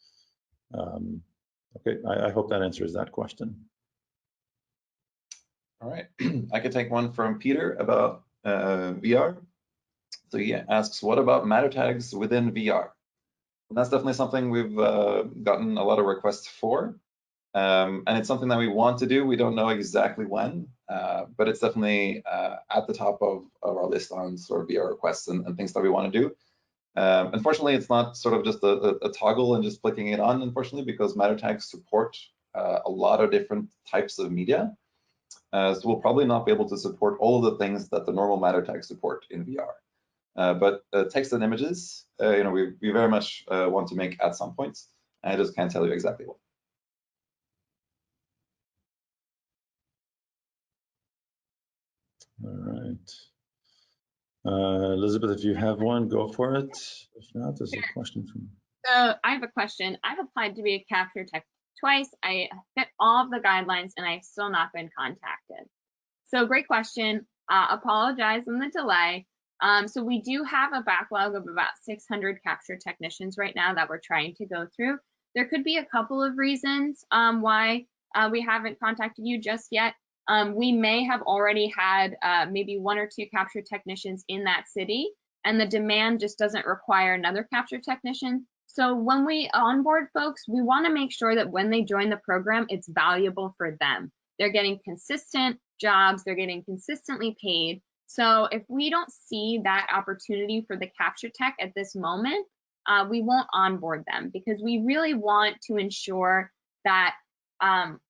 Okay, I hope that answers that question. All right, I could take one from Peter about VR. So he asks, what about matter tags within VR? And that's definitely something we've gotten a lot of requests for. And it's something that we want to do. We don't know exactly when, but it's definitely at the top of our list on sort of VR requests and things that we want to do. Unfortunately, it's not sort of just a toggle and just clicking it on, unfortunately, because matter tags support a lot of different types of media. So we'll probably not be able to support all of the things that the normal matter tags support in VR. But text and images, we very much want to make at some point. I just can't tell you exactly what. All right. Elizabeth, if you have one, go for it. If not, there's a question from. So I have a question. I've applied to be a capture tech twice. I fit all of the guidelines and I've still not been contacted. So great question. Apologize on the delay. So we do have a backlog of about 600 capture technicians right now that we're trying to go through. There could be a couple of reasons why we haven't contacted you just yet. We may have already had maybe 1 or 2 capture technicians in that city, and the demand just doesn't require another capture technician. So when we onboard folks, we want to make sure that when they join the program, it's valuable for them. They're getting consistent jobs, they're getting consistently paid. So if we don't see that opportunity for the capture tech at this moment, we won't onboard them, because we really want to ensure that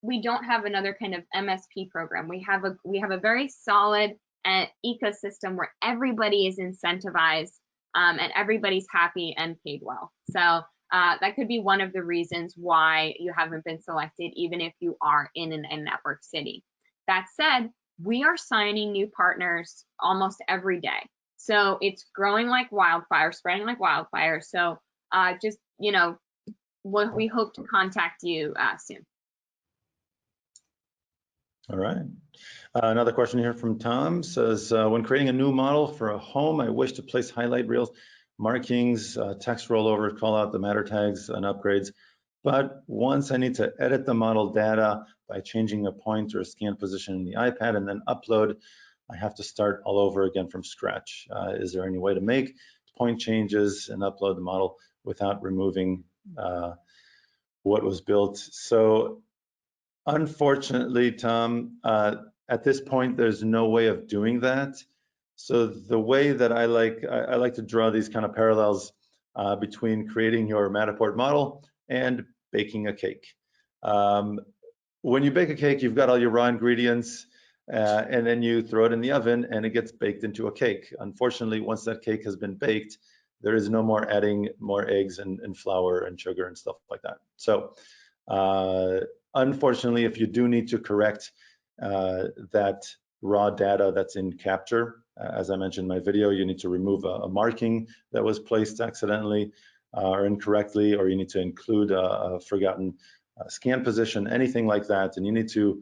we don't have another kind of MSP program. We have a very solid ecosystem where everybody is incentivized and everybody's happy and paid well. So that could be one of the reasons why you haven't been selected, even if you are in an in-network city. That said, we are signing new partners almost every day. So it's growing like wildfire, spreading like wildfire. So just, you know, we hope to contact you soon. All right. Another question here from Tom says, when creating a new model for a home, I wish to place highlight reels, markings, text rollover, call out the matter tags and upgrades. But once I need to edit the model data by changing a point or a scan position in the iPad and then upload, I have to start all over again from scratch. Is there any way to make point changes and upload the model without removing what was built? So unfortunately, Tom, at this point, there's no way of doing that. So the way that I like to draw these kind of parallels between creating your Matterport model and baking a cake. When you bake a cake, you've got all your raw ingredients, and then you throw it in the oven and it gets baked into a cake. Unfortunately, once that cake has been baked, there is no more adding more eggs and flour and sugar and stuff like that. So unfortunately, if you do need to correct that raw data that's in Capture, as I mentioned in my video, you need to remove a marking that was placed accidentally or incorrectly, or you need to include a forgotten scan position, anything like that, and you need to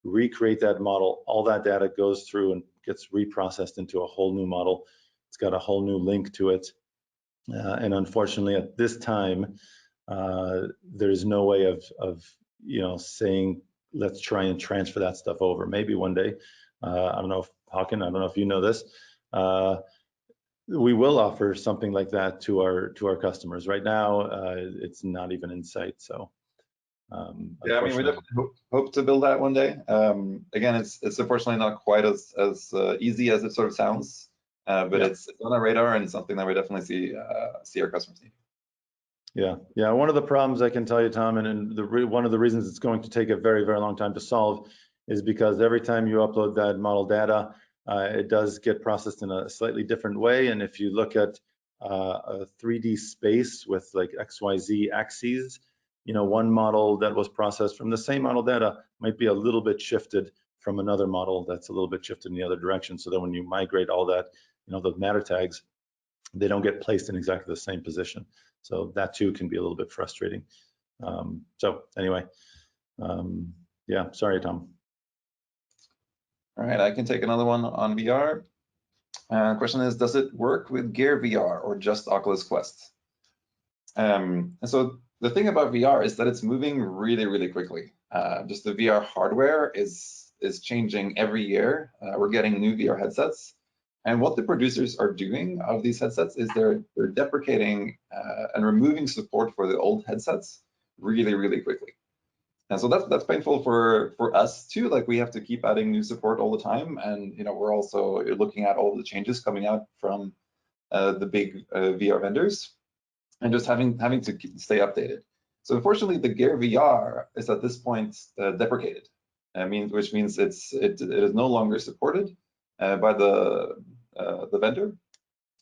recreate that model. All that data goes through and gets reprocessed into a whole new model. It's got a whole new link to it. And unfortunately, at this time, there's no way of saying, let's try and transfer that stuff over. Maybe one day. I don't know if Hakon, I don't know if you know this. We will offer something like that to our customers. Right now, it's not even in sight. So yeah, I mean, we definitely hope to build that one day. Again, it's unfortunately not quite as easy as it sort of sounds, but yeah, it's on our radar and something that we definitely see our customers need. Yeah. One of the problems I can tell you, Tom, and one of the reasons it's going to take a very, very long time to solve is because every time you upload that model data, it does get processed in a slightly different way. And if you look at a 3D space with like XYZ axes, one model that was processed from the same model data might be a little bit shifted from another model that's a little bit shifted in the other direction. So that when you migrate all that, those matter tags, they don't get placed in exactly the same position. So that too can be a little bit frustrating. So anyway, yeah, sorry, Tom. All right, I can take another one on VR. Question is, does it work with Gear VR or just Oculus Quest? And so the thing about VR is that it's moving really, really quickly. Just the VR hardware is changing every year. We're getting new VR headsets. And what the producers are doing of these headsets is they're deprecating and removing support for the old headsets really, really quickly. And so that's painful for us too. Like, we have to keep adding new support all the time, and we're also looking at all the changes coming out from the big VR vendors, and just having to stay updated. So unfortunately, the Gear VR is at this point deprecated. Which means it is no longer supported by the vendor,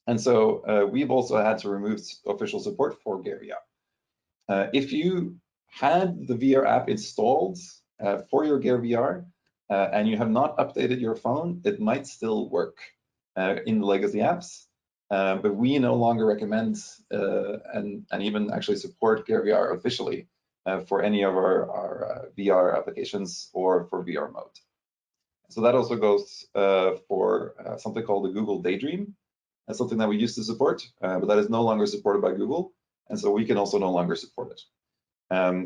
and so we've also had to remove official support for Gear VR. If you had the VR app installed for your Gear VR and you have not updated your phone, it might still work in the legacy apps. but we no longer recommend and even actually support Gear VR officially for any of our VR applications or for VR mode. So that also goes for something called the Google Daydream. That's something that we used to support, but that is no longer supported by Google, and so we can also no longer support it.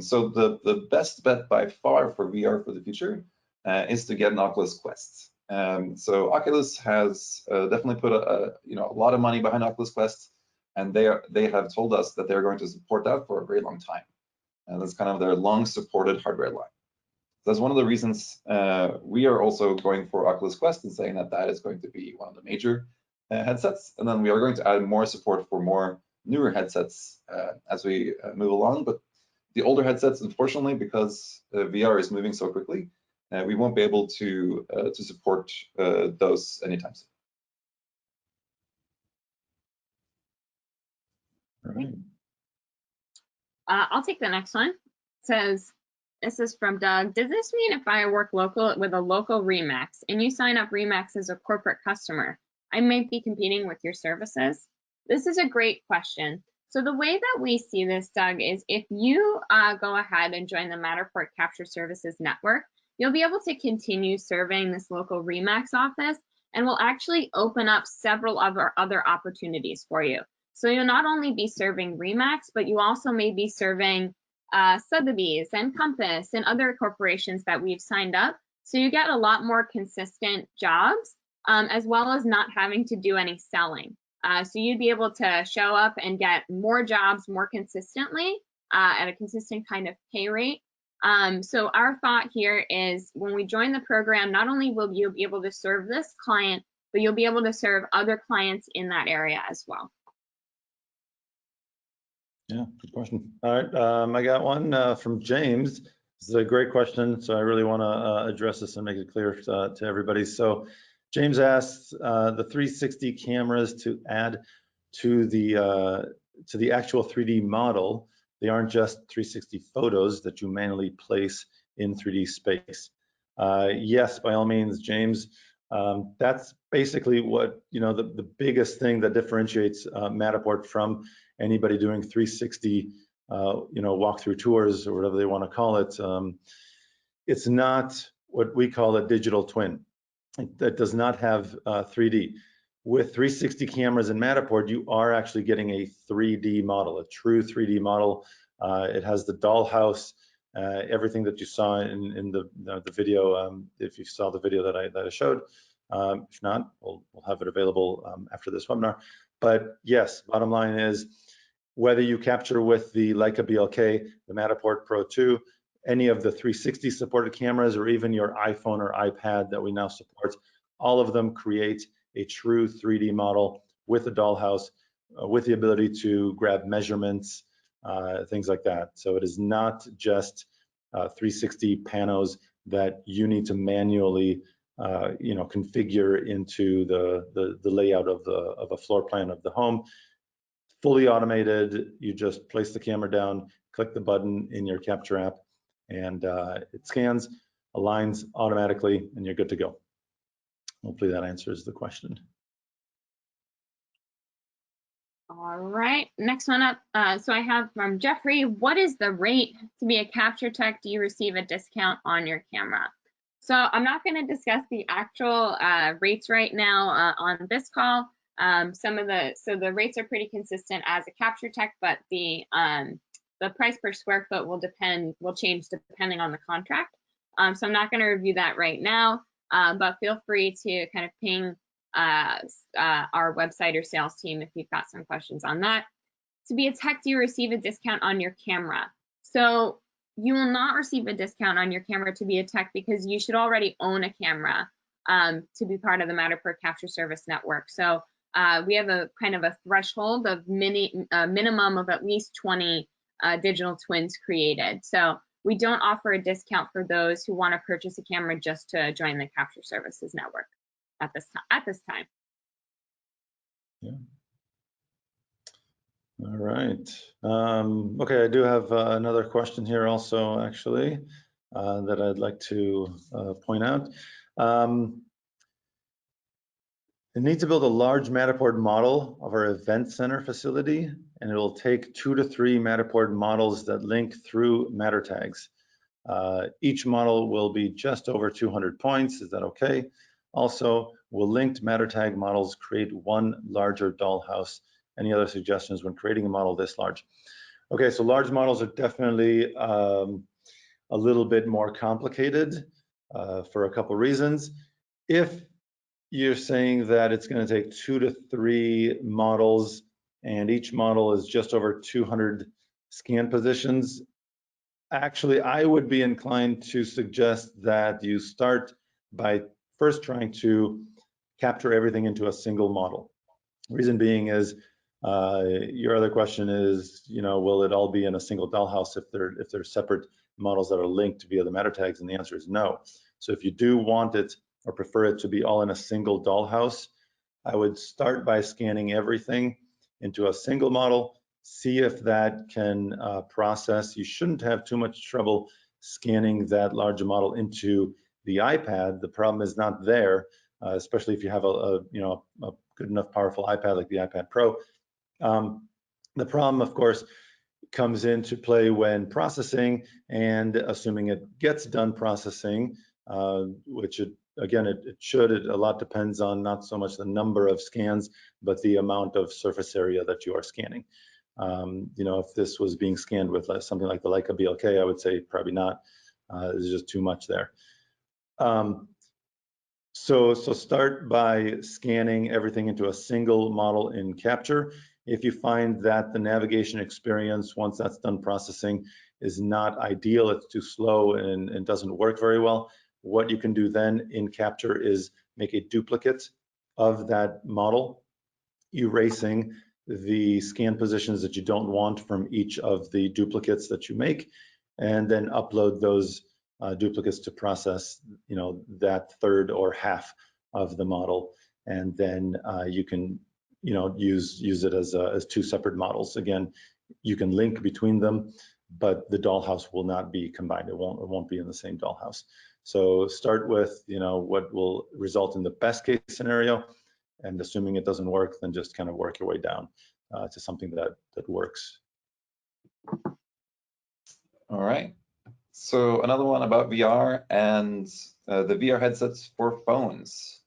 So the best bet by far for VR for the future is to get an Oculus Quest. So Oculus has definitely put a lot of money behind Oculus Quest, and they have told us that they're going to support that for a very long time. And that's kind of their long supported hardware line. That's one of the reasons we are also going for Oculus Quest and saying that that is going to be one of the major headsets. And then we are going to add more support for more newer headsets as we move along. But the older headsets, unfortunately, because VR is moving so quickly, we won't be able to support those anytime soon. All right. I'll take the next one. It says, this is from Doug. Does this mean if I work local with a local Remax and you sign up Remax as a corporate customer, I might be competing with your services? This is a great question. So the way that we see this, Doug, is if you go ahead and join the Matterport Capture Services network, you'll be able to continue serving this local Remax office, and we'll actually open up several other opportunities for you. So you'll not only be serving Remax, but you also may be serving Sotheby's and Compass and other corporations that we've signed up. So you get a lot more consistent jobs, as well as not having to do any selling. So you'd be able to show up and get more jobs more consistently at a consistent kind of pay rate. So our thought here is when we join the program, not only will you be able to serve this client, but you'll be able to serve other clients in that area as well. Yeah, good question. All right, I got one from James. This is a great question, so I really want to address this and make it clear to everybody. So James asks the 360 cameras to add to the actual 3D model. They aren't just 360 photos that you manually place in 3D space. Yes, by all means, James. That's basically what, the biggest thing that differentiates Matterport from anybody doing 360, walkthrough tours or whatever they want to call it. It's not what we call a digital twin. That does not have 3D. With 360 cameras in Matterport, you are actually getting a 3D model, a true 3D model. It has the dollhouse, everything that you saw in the video. If you saw the video that I showed, if not, we'll have it available after this webinar. But yes, bottom line is, whether you capture with the Leica BLK, the Matterport Pro2, any of the 360 supported cameras, or even your iPhone or iPad that we now support, all of them create a true 3D model with a dollhouse, with the ability to grab measurements, things like that. So it is not just 360 panos that you need to manually configure into the layout of a floor plan of the home. Fully automated. You just place the camera down, click the button in your capture app, and it scans, aligns automatically, and you're good to go. Hopefully that answers the question. All right, next one up. So I have from Jeffrey, what is the rate to be a capture tech? Do you receive a discount on your camera? So I'm not going to discuss the actual rates right now on this call. So the rates are pretty consistent as a capture tech, but the price per square foot will change depending on the contract. So I'm not going to review that right now, but feel free to kind of ping our website or sales team if you've got some questions on that. To be a tech, do you receive a discount on your camera? So you will not receive a discount on your camera to be a tech because you should already own a camera to be part of the Matterport Capture Service Network. So we have a kind of a threshold of minimum of at least 20 digital twins created. So we don't offer a discount for those who want to purchase a camera just to join the Capture Services Network at this time. Yeah. All right. Okay, I do have another question here also, actually, that I'd like to point out. It needs to build a large Matterport model of our event center facility, and it will take 2 to 3 Matterport models that link through Matter tags. Each model will be just over 200 points. Is that okay? Also, will linked Matter tag models create one larger dollhouse? Any other suggestions when creating a model this large? Okay, so large models are definitely a little bit more complicated for a couple reasons. If you're saying that it's going to take 2 to 3 models and each model is just over 200 scan positions, actually, I would be inclined to suggest that you start by first trying to capture everything into a single model. Reason being is, your other question is, will it all be in a single dollhouse if they're separate models that are linked via the Matter tags? And the answer is no. So if you do want it or prefer it to be all in a single dollhouse, I would start by scanning everything into a single model, see if that can process. You shouldn't have too much trouble scanning that larger model into the iPad. The problem is not there, especially if you have a good enough powerful iPad like the iPad Pro. The problem, of course, comes into play when processing, and assuming it gets done processing, which it should. A lot depends on not so much the number of scans, but the amount of surface area that you are scanning. If this was being scanned with something like the Leica BLK, I would say probably not. There's just too much there. So start by scanning everything into a single model in Capture. If you find that the navigation experience, once that's done processing, is not ideal, it's too slow and doesn't work very well, what you can do then in Capture is make a duplicate of that model, erasing the scan positions that you don't want from each of the duplicates that you make, and then upload those duplicates to process, that third or half of the model, and then you can, use it as 2 separate models. Again, you can link between them, but the dollhouse will not be combined. It won't be in the same dollhouse. So start with, what will result in the best case scenario, and assuming it doesn't work, then just kind of work your way down to something that works. All right. So another one about VR and the VR headsets for phones.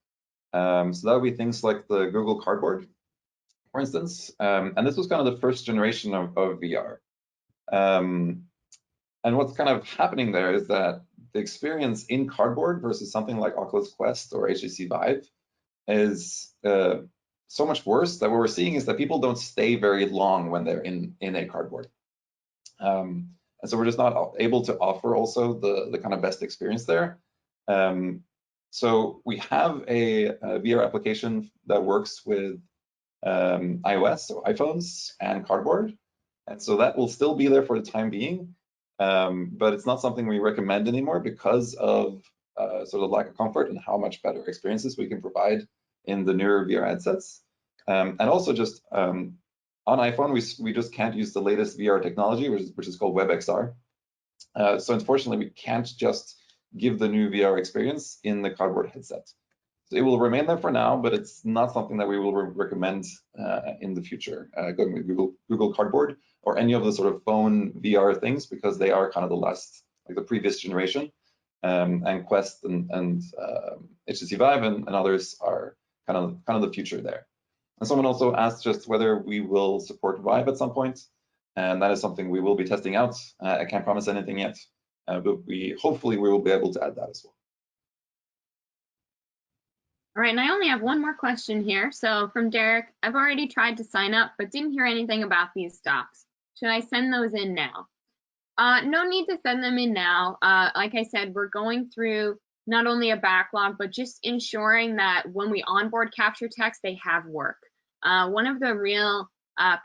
So that would be things like the Google Cardboard, for instance. And this was kind of the first generation of VR. And what's kind of happening there is that the experience in Cardboard versus something like Oculus Quest or HTC Vive is so much worse that what we're seeing is that people don't stay very long when they're in a Cardboard. And so we're just not able to offer also the kind of best experience there. So we have a VR application that works with iOS, so iPhones and Cardboard. And so that will still be there for the time being, but it's not something we recommend anymore because of sort of lack of comfort and how much better experiences we can provide in the newer VR headsets. And also just on iPhone, we just can't use the latest VR technology, which is called WebXR. So unfortunately, we can't just give the new VR experience in the Cardboard headset. So it will remain there for now, but it's not something that we will recommend in the future, going with Google Cardboard or any of the sort of phone VR things, because they are kind of the last, like the previous generation. And Quest and HTC Vive and others are kind of the future there. And someone also asked just whether we will support Vive at some point, and that is something we will be testing out. I can't promise anything yet, but hopefully we will be able to add that as well. All right, and I only have one more question here. So from Derek, I've already tried to sign up, but didn't hear anything about these docs. Should I send those in now? No need to send them in now. Like I said, we're going through not only a backlog, but just ensuring that when we onboard Capture Techs, they have work. One of the real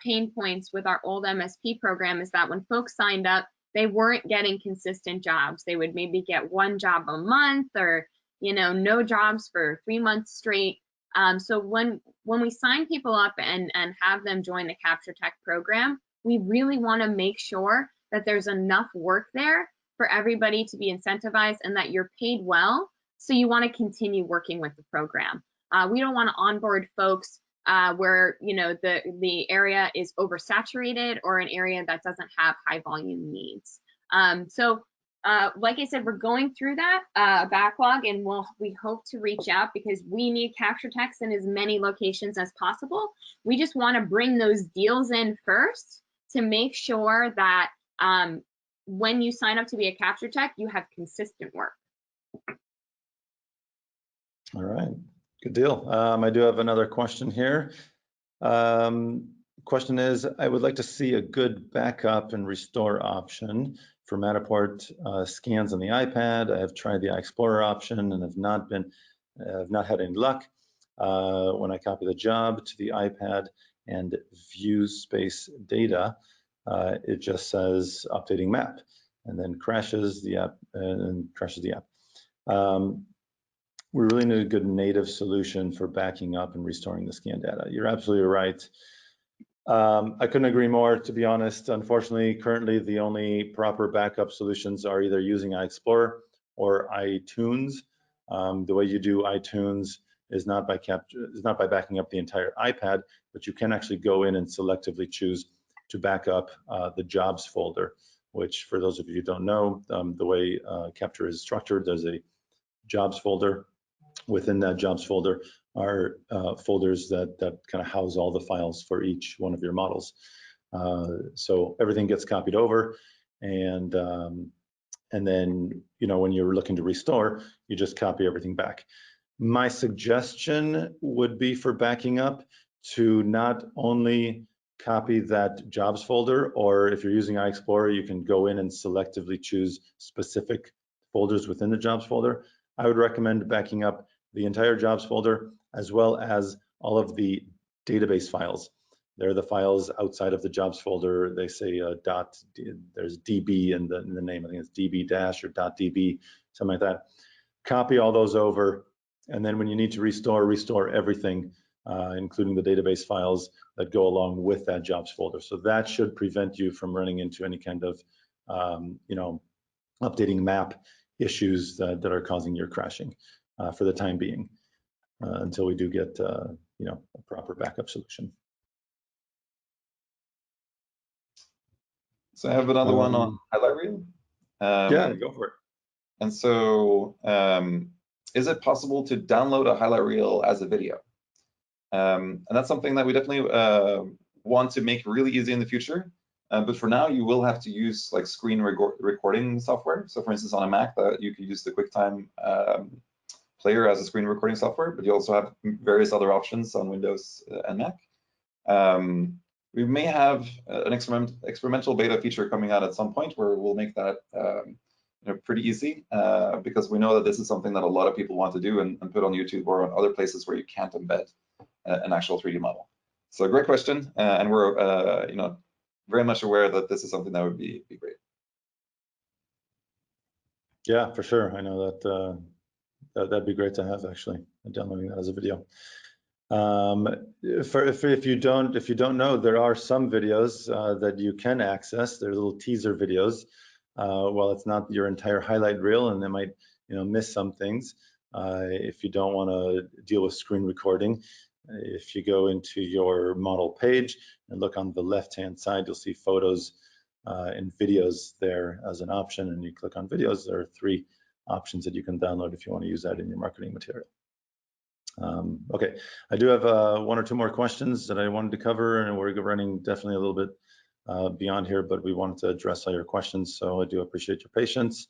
pain points with our old MSP program is that when folks signed up, they weren't getting consistent jobs. They would maybe get 1 job a month, or no jobs for 3 months straight. So when we sign people up and have them join the Capture Tech program, we really want to make sure that there's enough work there for everybody to be incentivized and that you're paid well, so you want to continue working with the program. We don't want to onboard folks where the area is oversaturated or an area that doesn't have high volume needs. Like I said, we're going through that backlog, and we hope to reach out because we need capture techs in as many locations as possible. We just want to bring those deals in first to make sure that when you sign up to be a capture tech, you have consistent work. All right, good deal. I do have another question here. Question is, I would like to see a good backup and restore option for Matterport scans on the iPad. I have tried the iExplorer option and have not had any luck. When I copy the job to the iPad and view space data, it just says updating map and then crashes the app We really need a good native solution for backing up and restoring the scan data. You're absolutely right. I couldn't agree more, to be honest. Unfortunately, currently the only proper backup solutions are either using iExplorer or iTunes. The way you do iTunes is not by backing up the entire iPad, but you can actually go in and selectively choose to back up the jobs folder, which for those of you who don't know, the way Capture is structured, there's a jobs folder. Within that jobs folder are folders that kind of house all the files for each one of your models. So everything gets copied over, and then when you're looking to restore, you just copy everything back. My suggestion would be for backing up to not only copy that jobs folder, or if you're using iExplorer, you can go in and selectively choose specific folders within the jobs folder. I would recommend backing up the entire jobs folder, as well as all of the database files. They're the files outside of the jobs folder. They say there's DB in the name. I think it's DB dash or .db, something like that. Copy all those over, and then when you need to restore everything, including the database files that go along with that jobs folder. So that should prevent you from running into any kind of updating map issues that are causing your crashing for the time being, until we do get a proper backup solution. So I have another one on highlight reel. Yeah, go for it. And so, is it possible to download a highlight reel as a video? And that's something that we definitely want to make really easy in the future. But for now, you will have to use like screen recording software. So for instance, on a Mac, you can use the QuickTime player as a screen recording software, but you also have various other options on Windows and Mac. We may have an experimental beta feature coming out at some point where we'll make that pretty easy, because we know that this is something that a lot of people want to do and put on YouTube or on other places where you can't embed an actual 3D model. So great question, and we're very much aware that this is something that would be great. Yeah, for sure. I know that that'd be great to have, actually, downloading that as a video. If you don't know, there are some videos that you can access. They're little teaser videos. Well, it's not your entire highlight reel, and they might miss some things. If you don't want to deal with screen recording, if you go into your model page and look on the left-hand side, you'll see photos and videos there as an option, and you click on videos. There are 3 options that you can download if you want to use that in your marketing material. Okay, I do have 1 or 2 more questions that I wanted to cover, and we're running definitely a little bit beyond here, but we wanted to address all your questions, so I do appreciate your patience.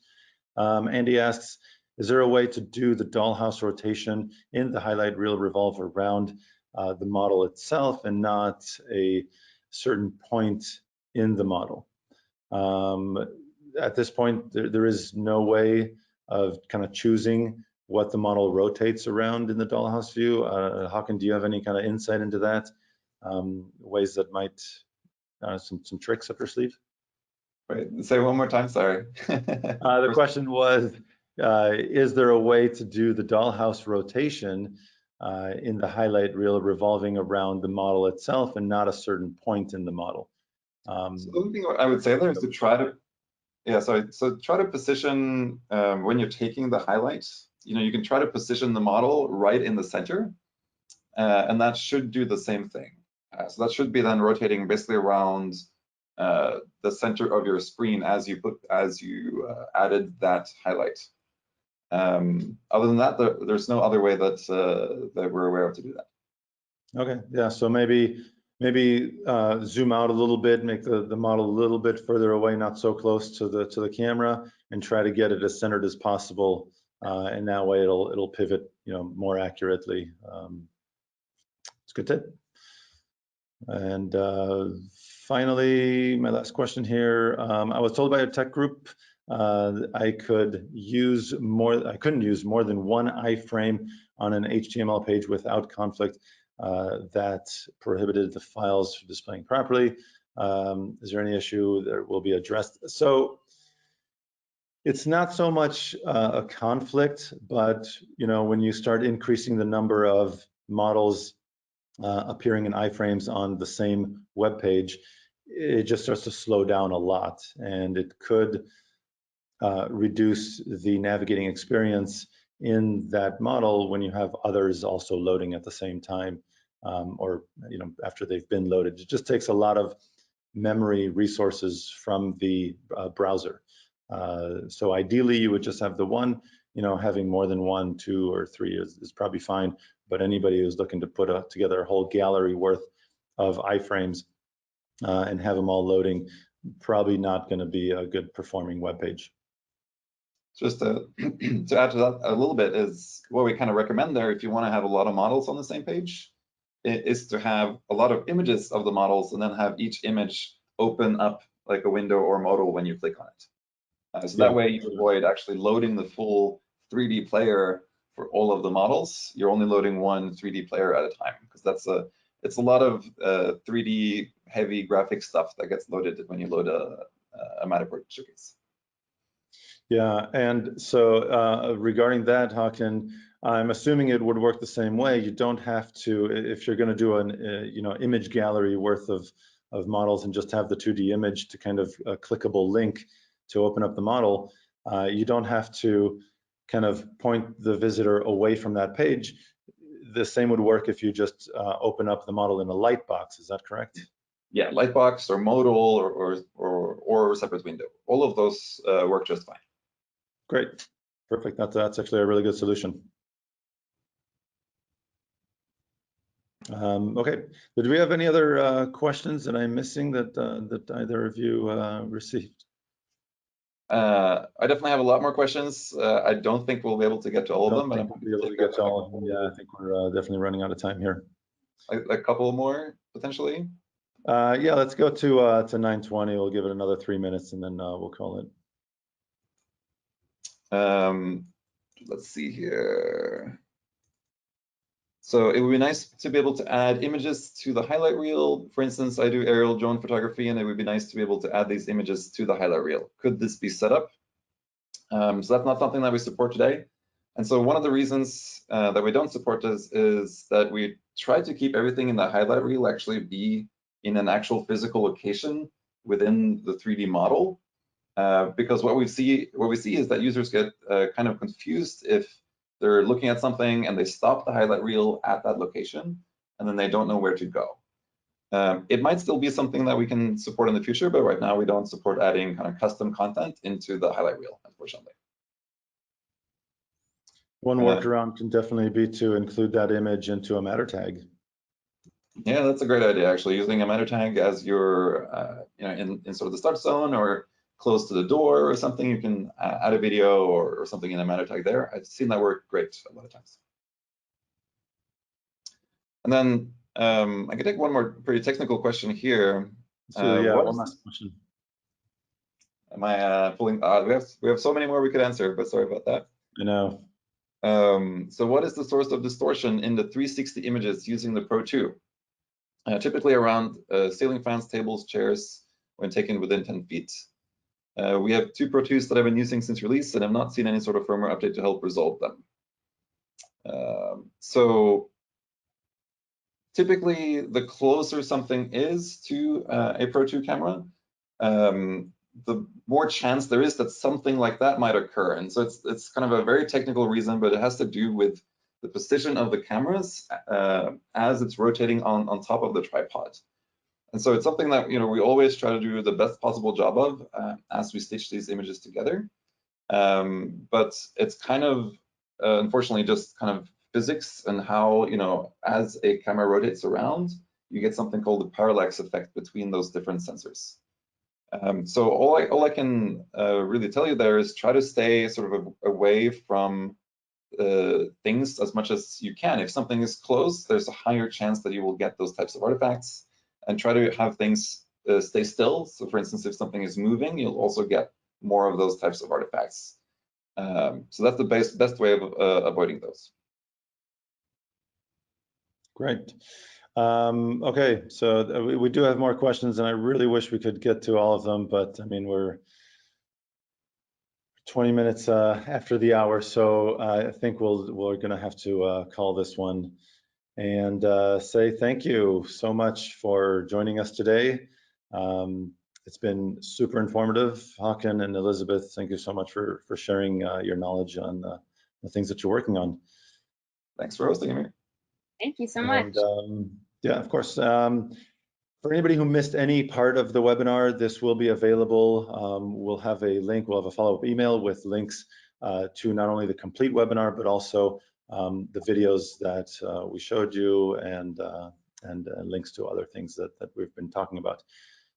Andy asks, is there a way to do the dollhouse rotation in the highlight reel revolve around the model itself and not a certain point in the model? At this point, there is no way of kind of choosing what the model rotates around in the dollhouse view. Hakon, do you have any kind of insight into that? Ways that might, some tricks up your sleeve? Wait, say one more time, sorry. The question was, is there a way to do the dollhouse rotation in the highlight reel revolving around the model itself and not a certain point in the model? So the only thing I would say there is to try to, so try to position, when you're taking the highlights, you can try to position the model right in the center. and that should do the same thing. So that should be then rotating basically around the center of your screen as you added that highlight. Other than that, there's no other way that that we're aware of to do that. Okay, yeah, so maybe zoom out a little bit, make the model a little bit further away, not so close to the camera, and try to get it as centered as possible. And that way it'll pivot, more accurately. It's a good tip. And finally, my last question here. I was told by a tech group I couldn't use more than one iframe on an HTML page without conflict. That prohibited the files from displaying properly. Is there any issue that will be addressed? So it's not so much a conflict, but when you start increasing the number of models appearing in iframes on the same web page, it just starts to slow down a lot, and it could reduce the navigating experience in that model when you have others also loading at the same time, or after they've been loaded. It just takes a lot of memory resources from the browser. So ideally you would just have the one. Having more than 1, 2, or 3 is probably fine, but anybody who's looking to put together a whole gallery worth of iframes and have them all loading, probably not going to be a good performing web page. Just to add to that a little bit, is what we kind of recommend there, if you want to have a lot of models on the same page, is to have a lot of images of the models and then have each image open up like a window or modal when you click on it. So that way you avoid actually loading the full 3D player for all of the models. You're only loading one 3D player at a time, because it's a lot of 3D heavy graphic stuff that gets loaded when you load a Matterport showcase. Yeah, and so regarding that, Hakon, I'm assuming it would work the same way. You don't have to, if you're going to do an image gallery worth of models and just have the 2D image to kind of a clickable link to open up the model, you don't have to kind of point the visitor away from that page. The same would work if you just open up the model in a lightbox. Is that correct? Yeah, lightbox or modal or a separate window. All of those work just fine. Great, perfect. That's actually a really good solution. Okay, did we have any other questions that I'm missing that either of you received? I definitely have a lot more questions. I don't think we'll be able to get to all of them, but I'm be able to get to all of them. Yeah, I think we're definitely running out of time here. A couple more potentially. Yeah, let's go to 9:20. We'll give it another 3 minutes and then we'll call it. Let's see here. So it would be nice to be able to add images to the highlight reel. For instance, I do aerial drone photography, and it would be nice to be able to add these images to the highlight reel. Could this be set up? So that's not something that we support today. And so one of the reasons that we don't support this is that we try to keep everything in the highlight reel actually be in an actual physical location within the 3D model. Because what we see is that users get kind of confused if they're looking at something and they stop the highlight reel at that location, and then they don't know where to go. It might still be something that we can support in the future, but right now we don't support adding kind of custom content into the highlight reel, unfortunately. One workaround can definitely be to include that image into a matter tag. Yeah, that's a great idea, actually, using a matter tag as your, in sort of the start zone or close to the door or something. You can add a video or something in a matter tag there. I've seen that work great a lot of times. And then I can take one more pretty technical question here. So yeah, one last question. Am I pulling? We have so many more we could answer, but sorry about that. I know. So what is the source of distortion in the 360 images using the Pro2? Typically around ceiling fans, tables, chairs, when taken within 10 feet. We have 2 Pro2s that I've been using since release, and I've not seen any sort of firmware update to help resolve them. So typically, the closer something is to a Pro2 camera, the more chance there is that something like that might occur. And so it's kind of a very technical reason, but it has to do with the position of the cameras as it's rotating on top of the tripod. And so it's something that we always try to do the best possible job of as we stitch these images together. But it's kind of unfortunately just kind of physics and how as a camera rotates around, you get something called the parallax effect between those different sensors. So all I can really tell you there is try to stay sort of away from things as much as you can. If something is close, there's a higher chance that you will get those types of artifacts, and try to have things stay still. So for instance, if something is moving, you'll also get more of those types of artifacts. So that's the best way of avoiding those. Great. Okay, so we do have more questions, and I really wish we could get to all of them, but I mean, we're 20 minutes after the hour, so I think we're going to have to call this one and say thank you so much for joining us today. It's been super informative. Hakon and Elizabeth, thank you so much for sharing your knowledge on the things that you're working on. Thanks for hosting me. Thank you so much. Yeah, of course. For anybody who missed any part of the webinar, this will be available. We'll have a link, we'll have a follow-up email with links to not only the complete webinar, but also the videos that we showed you and links to other things that we've been talking about.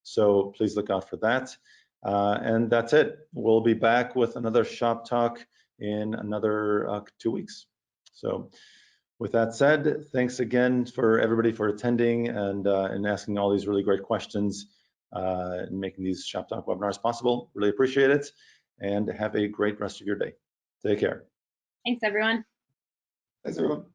So please look out for that. And that's it. We'll be back with another shop talk in another 2 weeks. So with that said, thanks again for everybody for attending and asking all these really great questions and making these shop talk webinars possible. Really appreciate it, and have a great rest of your day. Take care. Thanks, everyone. Thanks, everyone.